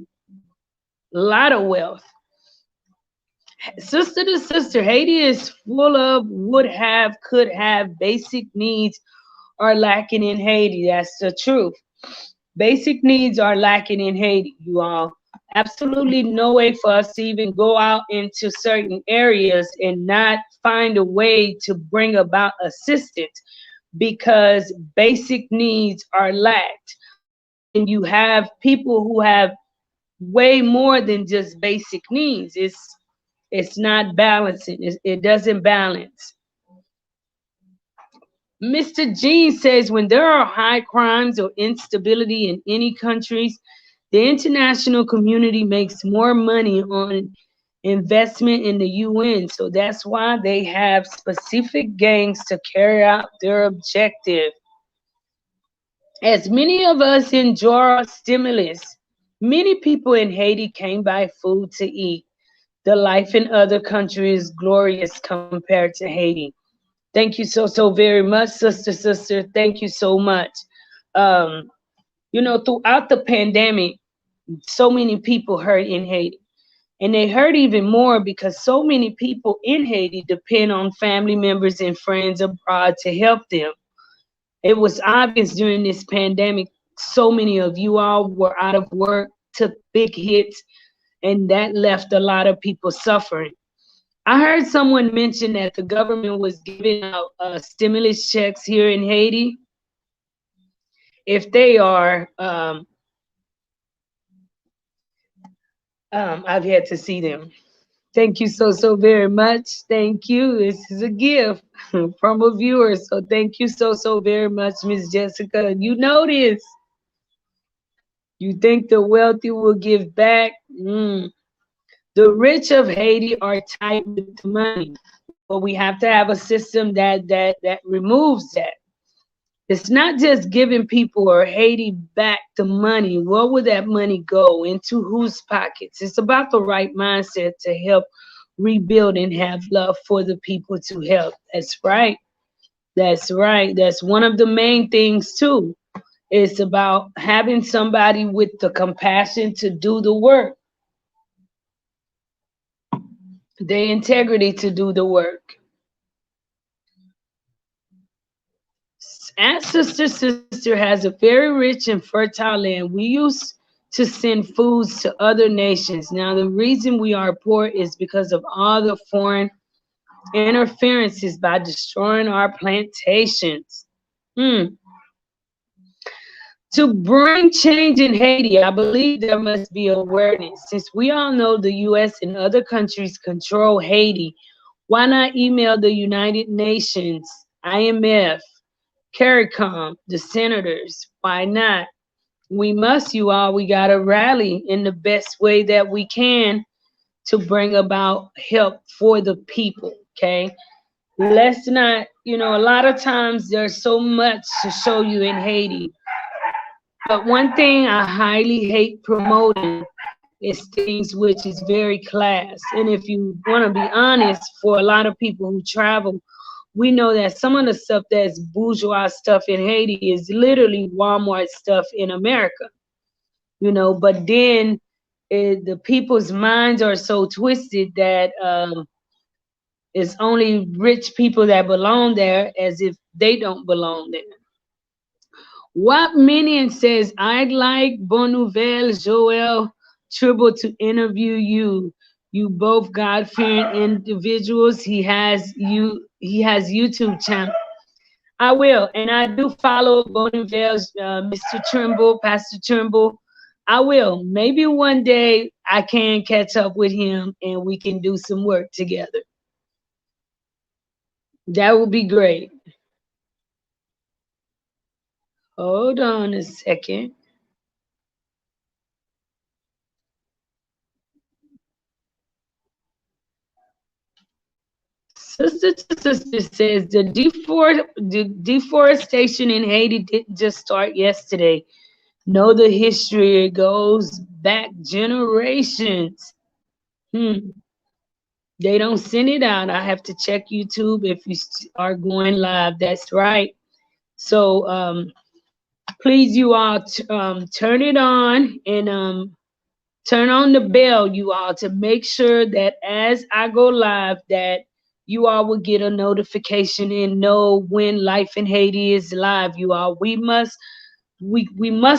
A lot of wealth. Sister to sister, Haiti is full of would have, could have, basic needs are lacking in Haiti. That's the truth. Basic needs are lacking in Haiti, you all. Absolutely no way for us to even go out into certain areas and not find a way to bring about assistance because basic needs are lacked. But then you have people who have way more than just basic needs. It's not balancing. It doesn't balance. Mr. Jean says when there are high crimes or instability in any countries, the international community makes more money on investment in the UN. So that's why they have specific gangs to carry out their objective. As many of us enjoy our stimulus, many people in Haiti came by food to eat. The life in other countries is glorious compared to Haiti. Thank you so very much, sister. Thank you so much. Um, throughout the pandemic, so many people hurt in Haiti. And they hurt even more because so many people in Haiti depend on family members and friends abroad to help them. It was obvious during this pandemic, so many of you all were out of work, took big hits, and that left a lot of people suffering. I heard someone mention that the government was giving out stimulus checks here in Haiti. If they are, I've yet to see them. Thank you so very much. Thank you. This is a gift from a viewer. So thank you so very much, Miss Jessica. You know this. You think the wealthy will give back? The rich of Haiti are tight with the money. Well, we have to have a system that removes that. It's not just giving people or Haiti back the money. Where would that money go? Into whose pockets? It's about the right mindset to help rebuild and have love for the people to help. That's right. That's right. That's one of the main things too. It's about having somebody with the compassion to do the work, the integrity to do the work. Sister has a very rich and fertile land. We used to send foods to other nations. Now, the reason we are poor is because of all the foreign interferences by destroying our plantations. To bring change in Haiti, I believe there must be awareness. Since we all know the U.S. and other countries control Haiti, why not email the United Nations, IMF, CARICOM, the senators? Why not? We must, you all. We got to rally in the best way that we can to bring about help for the people, okay? Let's not, a lot of times there's so much to show you in Haiti. But one thing I highly hate promoting is things which is very class. And if you want to be honest, for a lot of people who travel, we know that some of the stuff that's bourgeois stuff in Haiti is literally Walmart stuff in America, but then the people's minds are so twisted that it's only rich people that belong there as if they don't belong there. What Minion says, I'd like Bonne Nouvelle Joel Tribble to interview you. You both God-fearing individuals. He has YouTube channel. I will, and I do follow Bonne Nouvelle's Mr. Trimble, Pastor Trimble. I will. Maybe one day I can catch up with him and we can do some work together. That would be great. Hold on a second. Sister to Sister says the deforestation in Haiti didn't just start yesterday. Know the history. It goes back generations. Hmm. They don't send it out. I have to check YouTube if you are going live. That's right. So please, you all, turn it on and turn on the bell, you all, to make sure that as I go live, that you all will get a notification and know when Life in Haiti is live. You all, we must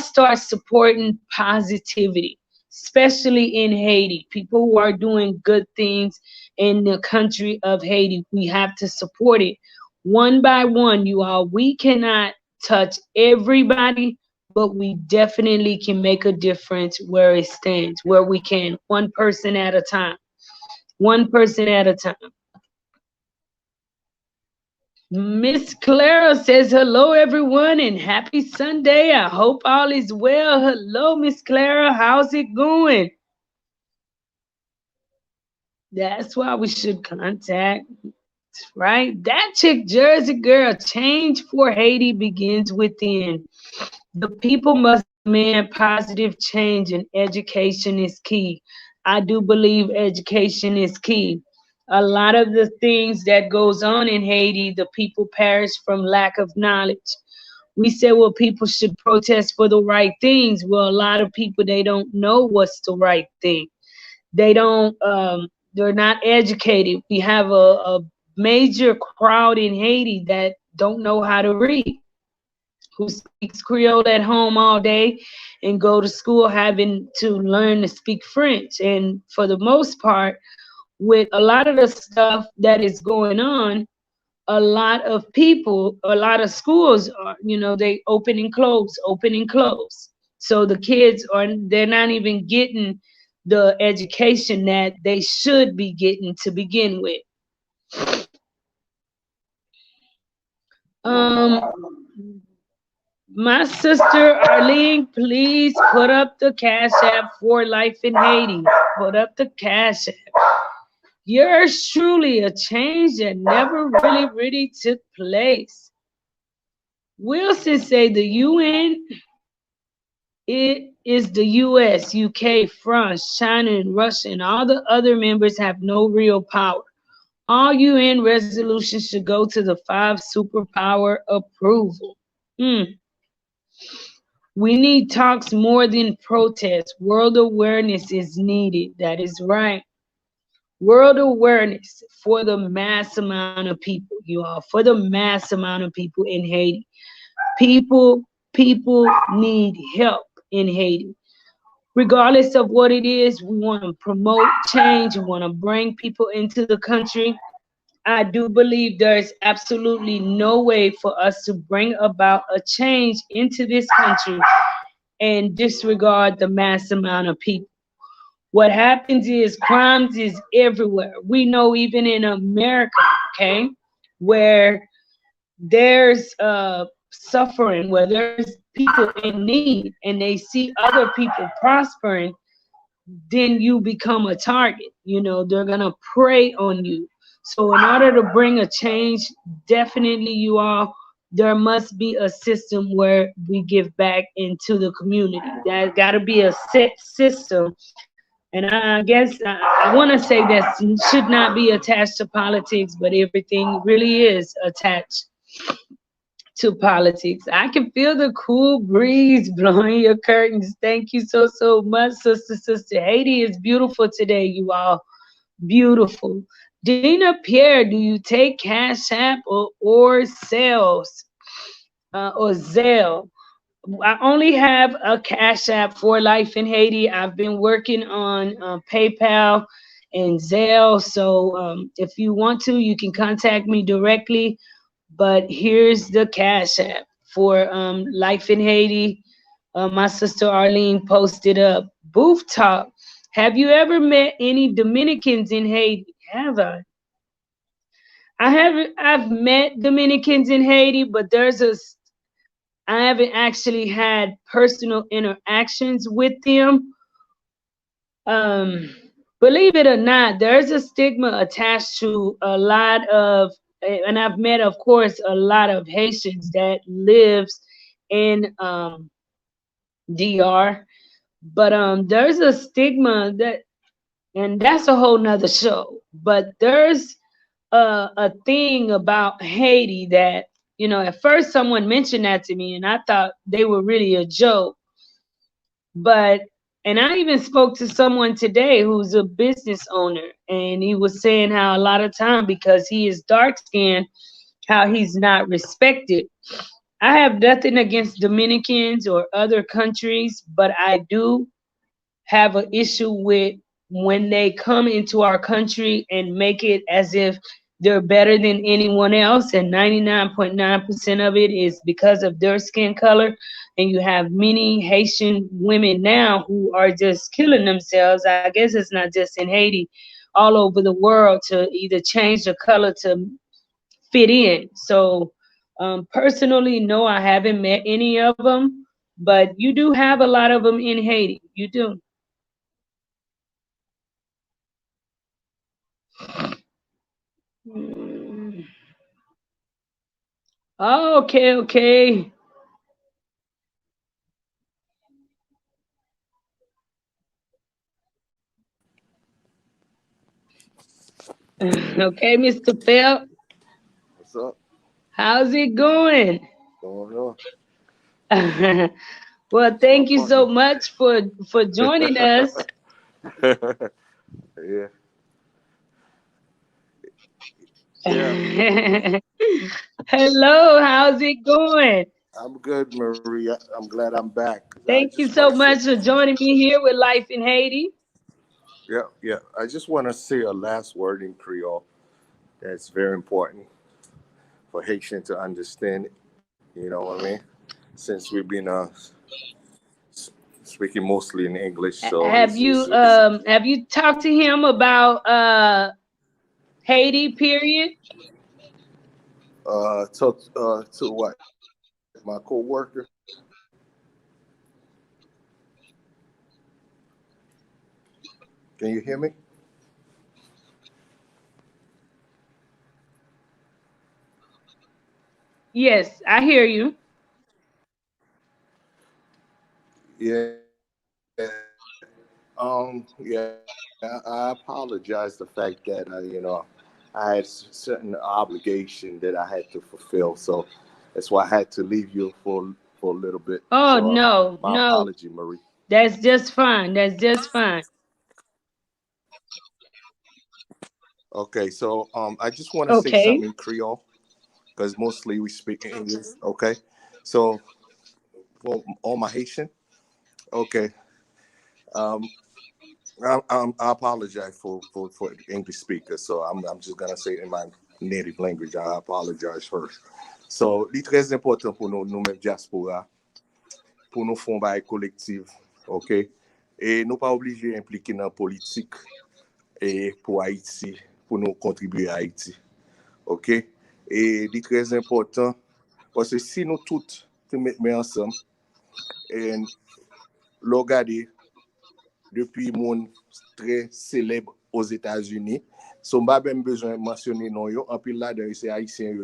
start supporting positivity, especially in Haiti. People who are doing good things in the country of Haiti, we have to support it one by one. You all, we cannot touch everybody, but we definitely can make a difference where it stands, where we can, one person at a time. One person at a time. Miss Clara says hello everyone and happy Sunday. I hope all is well. Hello, Miss Clara. How's it going? That's why we should contact, right? That chick Jersey girl, change for Haiti begins within. The people must demand positive change, and education is key. I do believe education is key. A lot of the things that goes on in Haiti, the people perish from lack of knowledge. We say, well, people should protest for the right things. Well, a lot of people, they don't know what's the right thing. They don't, they're not educated. We have a major crowd in Haiti that don't know how to read, who speaks Creole at home all day and go to school having to learn to speak French. And for the most part, with a lot of the stuff that is going on, a lot of people, a lot of schools are, they open and close, open and close. So the kids they're not even getting the education that they should be getting to begin with. My sister Arlene, please put up the Cash App for Life in Haiti. Put up the Cash App. Yours truly, a change that never really took place. Wilson say the UN, it is the US, UK, France, China, and Russia, and all the other members have no real power. All UN resolutions should go to the five superpower approval. We need talks more than protests. World awareness is needed. That is right. World awareness for the mass amount of people, you all, for the mass amount of people in Haiti. People need help in Haiti. Regardless of what it is, we want to promote change. We want to bring people into the country. I do believe there's absolutely no way for us to bring about a change into this country and disregard the mass amount of people. What happens is crimes is everywhere. We know even in America, okay, where there's suffering, where there's people in need and they see other people prospering, then you become a target. They're going to prey on you. So in order to bring a change, definitely you all, there must be a system where we give back into the community. There's got to be a set system. And I guess I want to say that should not be attached to politics, but everything really is attached to politics. I can feel the cool breeze blowing your curtains. Thank you so much, sister. Haiti is beautiful today, you all. Beautiful. Dina Pierre, do you take Cash App or sales or Zelle? I only have a Cash App for Life in Haiti. I've been working on PayPal and Zelle. So if you want to, you can contact me directly. But here's the Cash App for Life in Haiti. My sister Arlene posted up. Booth Talk. Have you ever met any Dominicans in Haiti? Have I? I haven't. I've met Dominicans in Haiti, but I haven't actually had personal interactions with them. Um, Believe it or not, there's a stigma attached to a lot of, and I've met, of course, a lot of Haitians that lives in DR, but there's a stigma that, and that's a whole nother show. But there's a thing about Haiti that, at first someone mentioned that to me, and I thought they were really a joke. But and I even spoke to someone today who's a business owner, and he was saying how a lot of time, because he is dark skinned, how he's not respected. I have nothing against Dominicans or other countries, but I do have an issue with when they come into our country and make it as if they're better than anyone else, and 99.9% of it is because of their skin color. And you have many Haitian women now who are just killing themselves. I guess it's not just in Haiti, all over the world, to either change the color to fit in. So, personally, no, I haven't met any of them, but you do have a lot of them in Haiti. You do. Mm. Oh, okay, okay. Okay, Mr. Phelps, What's up? how's it going? Going on? Well, It's my thank you so partner. much for joining us. Yeah, yeah. Hello, how's it going? I'm good, Maria. I'm glad I'm back. I Thank you just want so to say, much for joining me here with Life in Haiti. yeah, yeah. I just want to say a last word in Creole that's very important for Haitian to understand. You know what I mean? Since we've been speaking mostly in English, so Have you talked to him about Haiti period? to what my co-worker. Can you hear me? Yes, I hear you. I apologize the fact that I had certain obligation that I had to fulfill, so that's why I had to leave you for a little bit. Oh, So no, my no. apology, Marie. That's just fine. That's just fine. Okay, so I just want to say Okay. something in Creole because mostly we speak English. Okay, so for all my Haitian, okay, um, I apologize for English speakers, so I'm just gonna say it in my native language. I apologize first. So, li très important pour nous mêmes diaspora, pour nous faire un bail collectif, ok? Et nous pas obligés d'impliquer dans la politique et pour Haïti, pour nous contribuer à Haïti, ok? Et li très important, parce que si nous tous te mettons ensemble, et nous regardons depuis mon très célèbre aux États-Unis. So, m'a même besoin de mentionner non yo, en pile là c'est haïtien yo.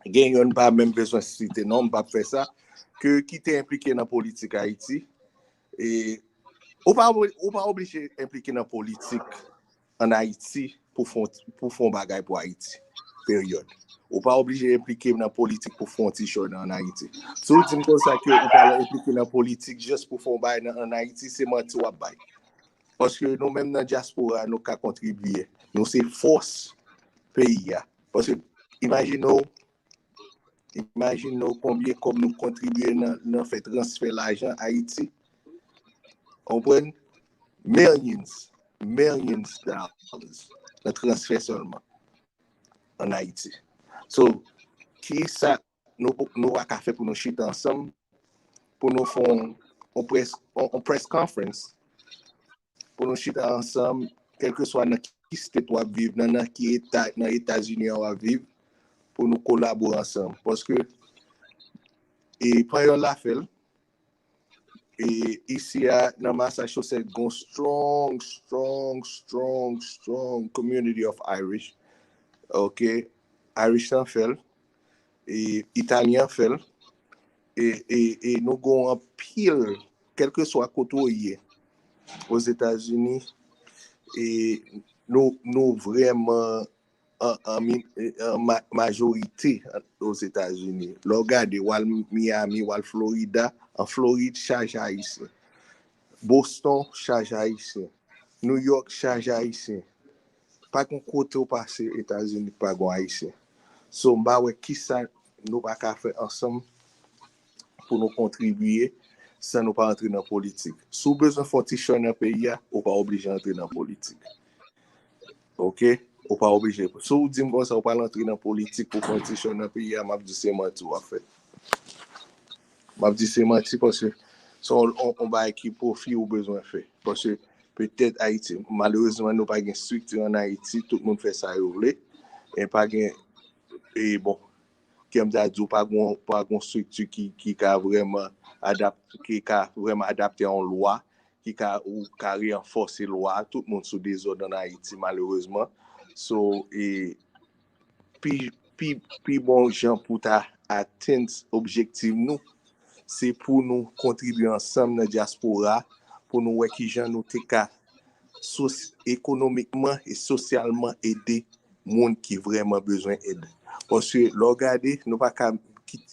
Gen yon pas même besoin de citer non, pas faire ça que qui t'est impliqué dans la politique Haïti et ou pas obligé impliqué dans la politique en Haïti pour faire bagay pour Haïti. Période. Ou pas obligé impliqué dans la politique pour faire un t-shirt en Haïti. So, dis comme ça que ou pas impliqué dans la politique juste pour faire bagay en Haïti, c'est menti ou bagay. Parce que nous-mêmes dans la diaspora, nous avons contribué. Nous, c'est force pays. Parce que imaginez, imaginez combien comme nous contribuons dans fait transfert l'argent à Haïti. On prend millions dollars de transfert seulement en Haïti. So, qui ça nous avons fait pour nous chiter ensemble, pour nous faire une press conference, pour nous chiter ensemble, quel que soit dans qui state ou vivre, dans qui état, dans les États-Unis ou vivre, pour nous collaborer ensemble. Parce que et pendant la fait et ici à dans Massachusetts gon strong community of Irish. OK, Irish en fait et italien fait et nous gon en pile quel que soit côté aux États-Unis et nous vraiment en majorité aux États-Unis. Regardez, Miami, Florida, en Floride, charge haïtien. Boston, charge haïtien. New York, charge haïtien. Pas qu'on côté au passé États-Unis, pas qu'on haïtien. So, qui ça nous pas qu'à faire ensemble pour nous contribuer sans nous pas entrer dans la politique. Si vous avez besoin de faire t-shirt dans le pays, vous pas obligé d'entrer dans la politique. OK? Ou pas obligé. Si vous dites que ça, vous pas entrer dans la politique pour faire t-shirt dans le pays, je dis c'est menti à faire. Je dis c'est menti parce que on va qui profit ou besoin de faire. Parce que peut-être Haïti, malheureusement, nous n'avons pas de structure en Haïti, tout le monde fait ça et pas et bon, comme ça dit pas une structure qui a vraiment adapté en loi, qui a renforcé loi, tout le monde sous des ordres en Haïti malheureusement. So et puis bon gens pour atteindre objectif nous, c'est pour nous contribuer ensemble dans la diaspora pour nous voir qui gens nous t'es économiquement et socialement aider monde qui vraiment besoin d'aide. Parce que regardez, nous pas qu'à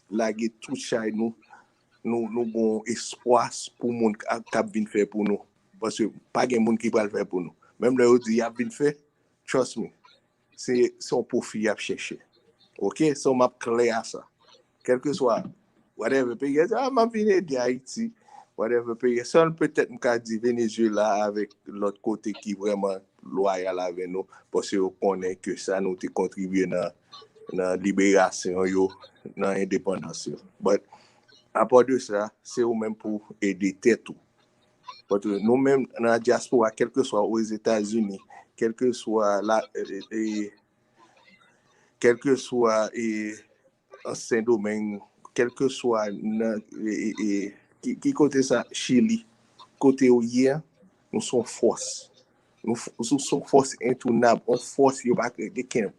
laguer tout ça nous avons espoir pour monde qui vient faire pour nous parce que pas de monde qui va le faire pour nous. Même là où dit y a bien fait, trust me, c'est son profit à chercher. OK, so m'a clair à ça. Quel que soit whatever pays, m'a venu d'Haïti, whatever pays, seul peut-être m'ka dit Venezuela avec l'autre côté qui vraiment loyal avec nous parce qu'on connaît que ça nous te contribué dans la libération yo, dans l'indépendance. But à part de ça, c'est ou même pour aider tête tout. Parce que nous-mêmes dans la diaspora, quel que soit aux États-Unis, quel que soit en Saint-Domingue, quel que soit qui côté ça Chili, côté où hier, nous sommes force. Nous sommes force intournable, on force you back they can't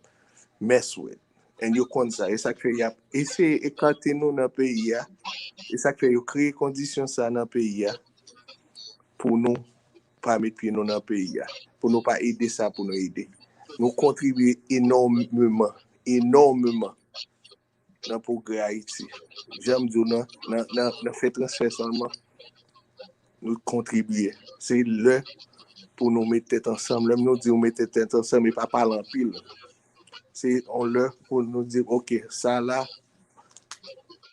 mess with. And you connais ça, et ça fait y a essayer écarter nous dans le pays, et ça fait you créer conditions ça dans le pays pour nous pas mettre pied dans le pays, pour nous pas aider ça pour nous aider. Nous contribuer énormément dans le progrès Haïti. J'aime dire dans fait transfert seulement nous contribuer. C'est le pour nous mettre tête ensemble. Même nous dire mettre tête ensemble mais pas parler en pile. C'est on le pour nous dire OK, ça là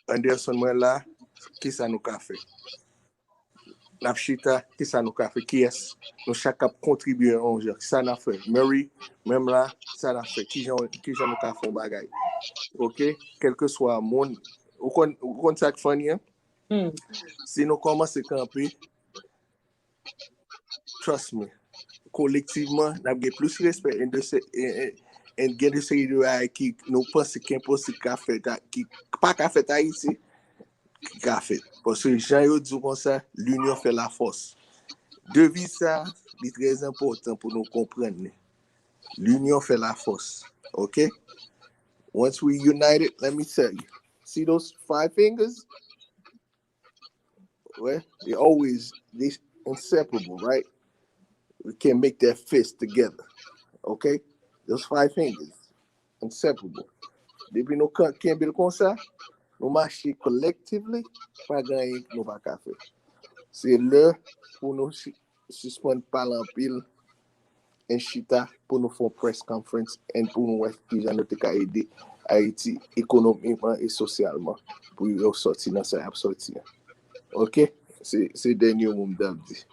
Anderson moi là, qui ça nous a fait? Napchita, qui ça nous a fait? Qui est? Nous chaque contribuer en genre. Qui ça n'a fait? Mary, même là, ça n'a fait. Qui j'en nous a fait bagaille. OK? Quel que soit monde, au contact funny, si nous commençons à camper, trust me, collectivement, nous avons plus de respect et get de série de qui nous pensent qu'il est impossible qu'à faire, qui pas qu'à faire ici, qu'à faire. Parce que Jean dit comme ça, l'union fait la force. Devise ça, c'est très important pour nous comprendre. L'union fait la force. OK? Once we united, let me tell you, see those 5 fingers? Well, they inseparable, right? We can make that fist together. Okay? Those 5 fingers, inseparable. Depuis nous can't be comme ça, nous marcher collectively, pas gagner, nous pas qu'à faire. C'est le pour nous suspendre parler en pile en chita pour nous faire press conference et pour nous aider Haïti économiquement et socialement pour sortir dans ça sortir. OK? C'est dernier mot d'abdi.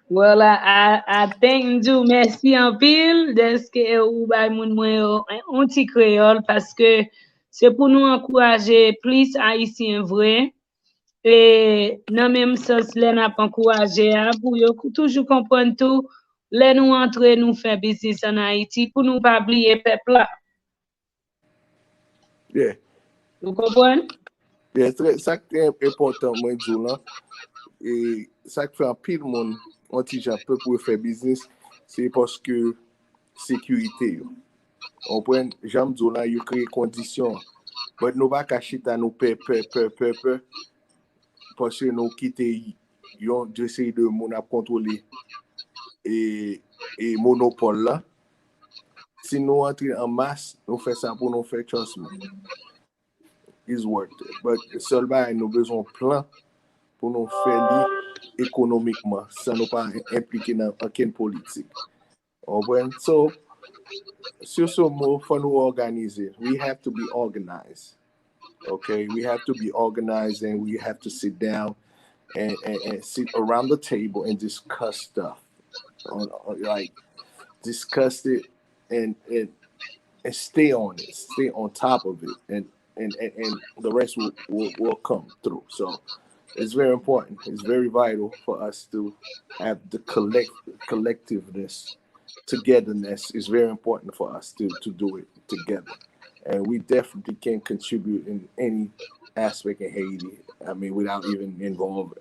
Well, I thank you, merci en pile d'est-ce que ou bay moun mwen on ti créole parce que c'est pour nous encourager plus haïtiens vrai et dans même sens là n'a pas encourager pour yo toujours comprendre tout là nous entrer nous faire business en Haïti pour nous pas oublier peuple là. Yeah. Vous comprenez? Yeah, ça qui est important, moi, dire là, et ça qui fait un pile monde, on tige un peu pour faire business, c'est parce que sécurité. On prend, j'aime dire là, il crée conditions. Mais nous pas cacher à nous peur, parce que nous quitter, yon, j'essaie de mon à contrôler et monopole là. Si nous entrons en masse, nous faisons ça pour nous faire trust me. It's worth it. But seulement nous besoin plan pour nous faire économiquement, sans nous pas impliquer dans aucune politique. So, sur ce mot, faut nous organiser. We have to be organized. Okay, we have to be organized and we have to sit down and sit around the table and discuss stuff. Like, discuss it and stay on it, stay on top of it, and the rest will come through. So it's very important. It's very vital for us to have the collectiveness, togetherness is very important for us to do it together. And we definitely can contribute in any aspect in Haiti. I mean, without even involving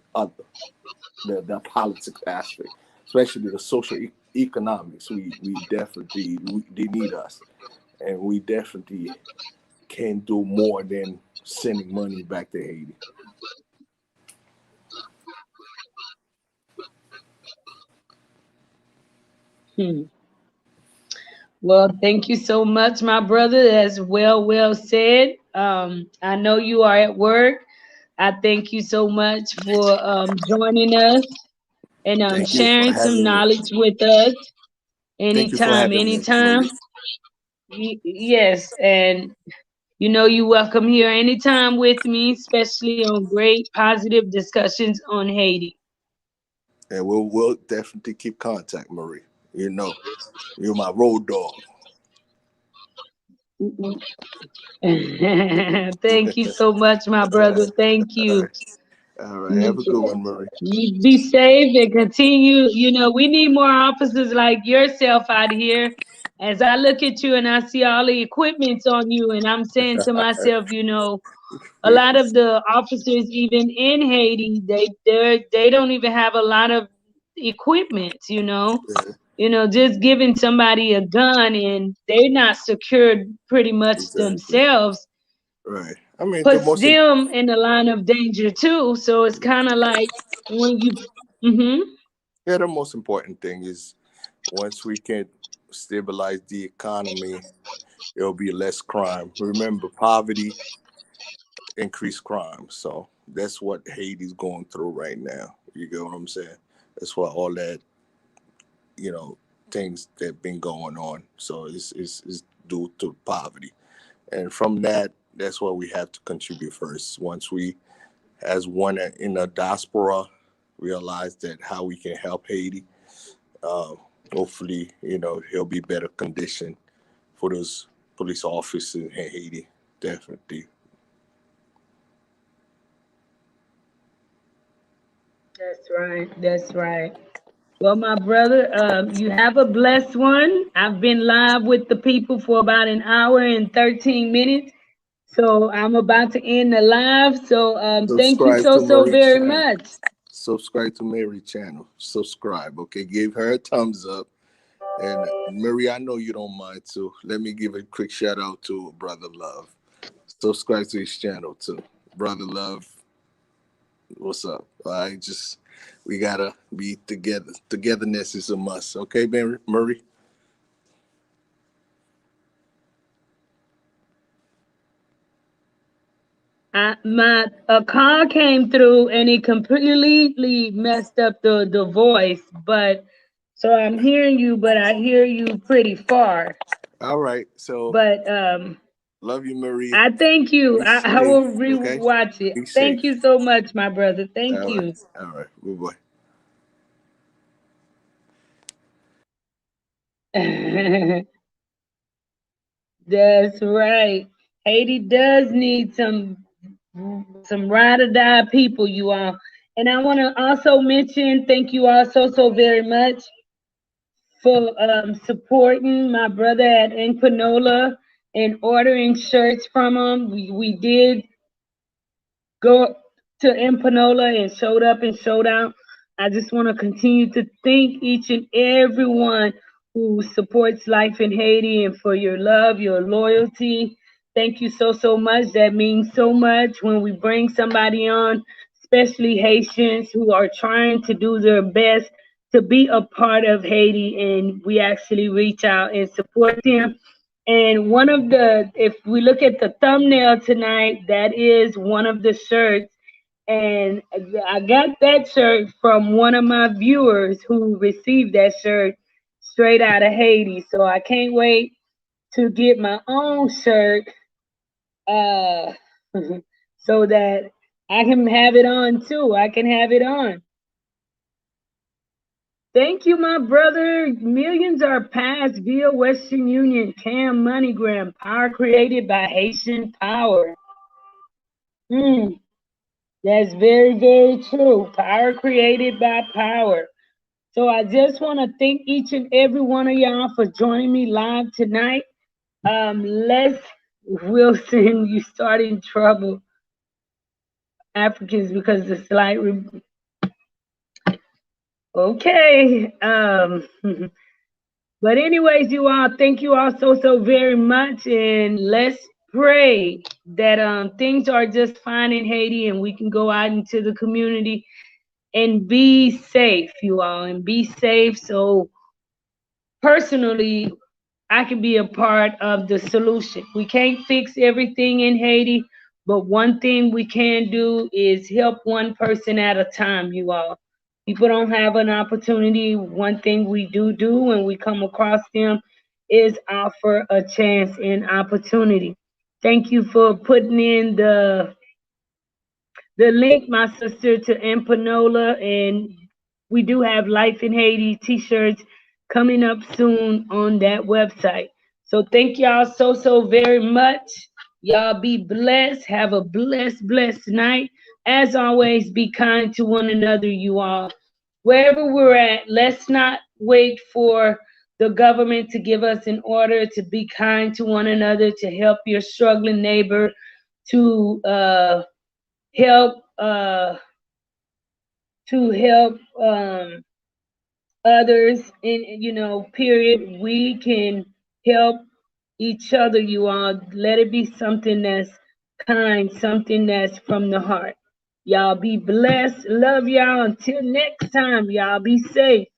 the politics aspect, especially the social economics. We definitely they need us, and we definitely can do more than sending money back to Haiti. Well, thank you so much, my brother. That's well said. I know you are at work. I thank you so much for joining us and Thank you for sharing some having me. knowledge with us. Thank you for Anytime, having me, anytime. Marie. Yes, and you know you welcome here anytime with me, especially on great positive discussions on Haiti. And we'll definitely keep contact, Marie. You know, you're my road dog. Thank you so much, my brother. Thank All you. right. All right. You Have a good one, Marie. you be safe and continue. You know, we need more officers like yourself out here. As I look at you and I see all the equipments on you, and I'm saying to myself, you know, a lot of the officers, even in Haiti, they don't even have a lot of equipment. You know, just giving somebody a gun and they're not secured pretty much Exactly. themselves Right. I mean, the puts most them in the line of danger too. So it's kind of like when you, hmm yeah, the most important thing is once we can stabilize the economy, there'll be less crime. Remember, poverty increase crime. So that's what Haiti's going through right now. You get what I'm saying? That's why all that, you know, things that been going on. So it's due to poverty. And from that, that's what we have to contribute first. Once we, as one in the diaspora, realize that how we can help Haiti, uh, hopefully, you know, he'll be better conditioned for those police officers in Haiti. Definitely. That's right. That's right. Well, my brother, you have a blessed one. I've been live with the people for about an hour and 13 minutes. So I'm about to end the live. So thank you Subscribe so, to so Marie very channel. much. Subscribe to Mary channel. Subscribe. Okay, give her a thumbs up. And Marie, I know you don't mind, so let me give a quick shout out to Brother Love. Subscribe to his channel too. Brother Love, what's up? I just we gotta be together. Togetherness is a must. Okay, Murray? My a call came through and it completely messed up the voice, but so I'm hearing you, but I hear you pretty far. All right. So But love you, Marie. I thank you. Be I safe. will Okay? rewatch it. Be Thank safe. you so much, my brother. Thank All right. you. All right. Good boy. That's right. Haiti does need some ride or die people, you all. And I want to also mention thank you all so very much for supporting my brother at Panola. and ordering shirts from them. We did go to Empanola and showed up and showed out. I just want to continue to thank each and every one who supports Life in Haiti and for your love, your loyalty. Thank you so much. That means so much when we bring somebody on, especially Haitians who are trying to do their best to be a part of Haiti, and we actually reach out and support them. And one of the, if we look at the thumbnail tonight, that is one of the shirts. And I got that shirt from one of my viewers who received that shirt straight out of Haiti. So I can't wait to get my own shirt uh, so that I can have it on too. I can have it on. Thank you, my brother. Millions are passed via Western Union, Cam MoneyGram, power created by Haitian power. That's very true. Power created by power. So I just want to thank each and every one of y'all for joining me live tonight. Les Wilson, you starting trouble. Africans because the slight. Okay. But anyways, you all, thank you all so very much, and let's pray that things are just fine in Haiti and we can go out into the community and be safe, you all, and be safe. So personally, I can be a part of the solution. We can't fix everything in Haiti, but one thing we can do is help one person at a time, you all. People don't have an opportunity. One thing we do when we come across them is offer a chance and opportunity. Thank you for putting in the link, my sister, to Empanola, and we do have Life in Haiti t-shirts coming up soon on that website. So thank y'all so very much. Y'all be blessed. Have a blessed night. As always, be kind to one another, you all. Wherever we're at, let's not wait for the government to give us an order to be kind to one another, to help your struggling neighbor, to help others in, period. We can help each other, you all. Let it be something that's kind, something that's from the heart. Y'all be blessed. Love y'all. Until next time, y'all be safe.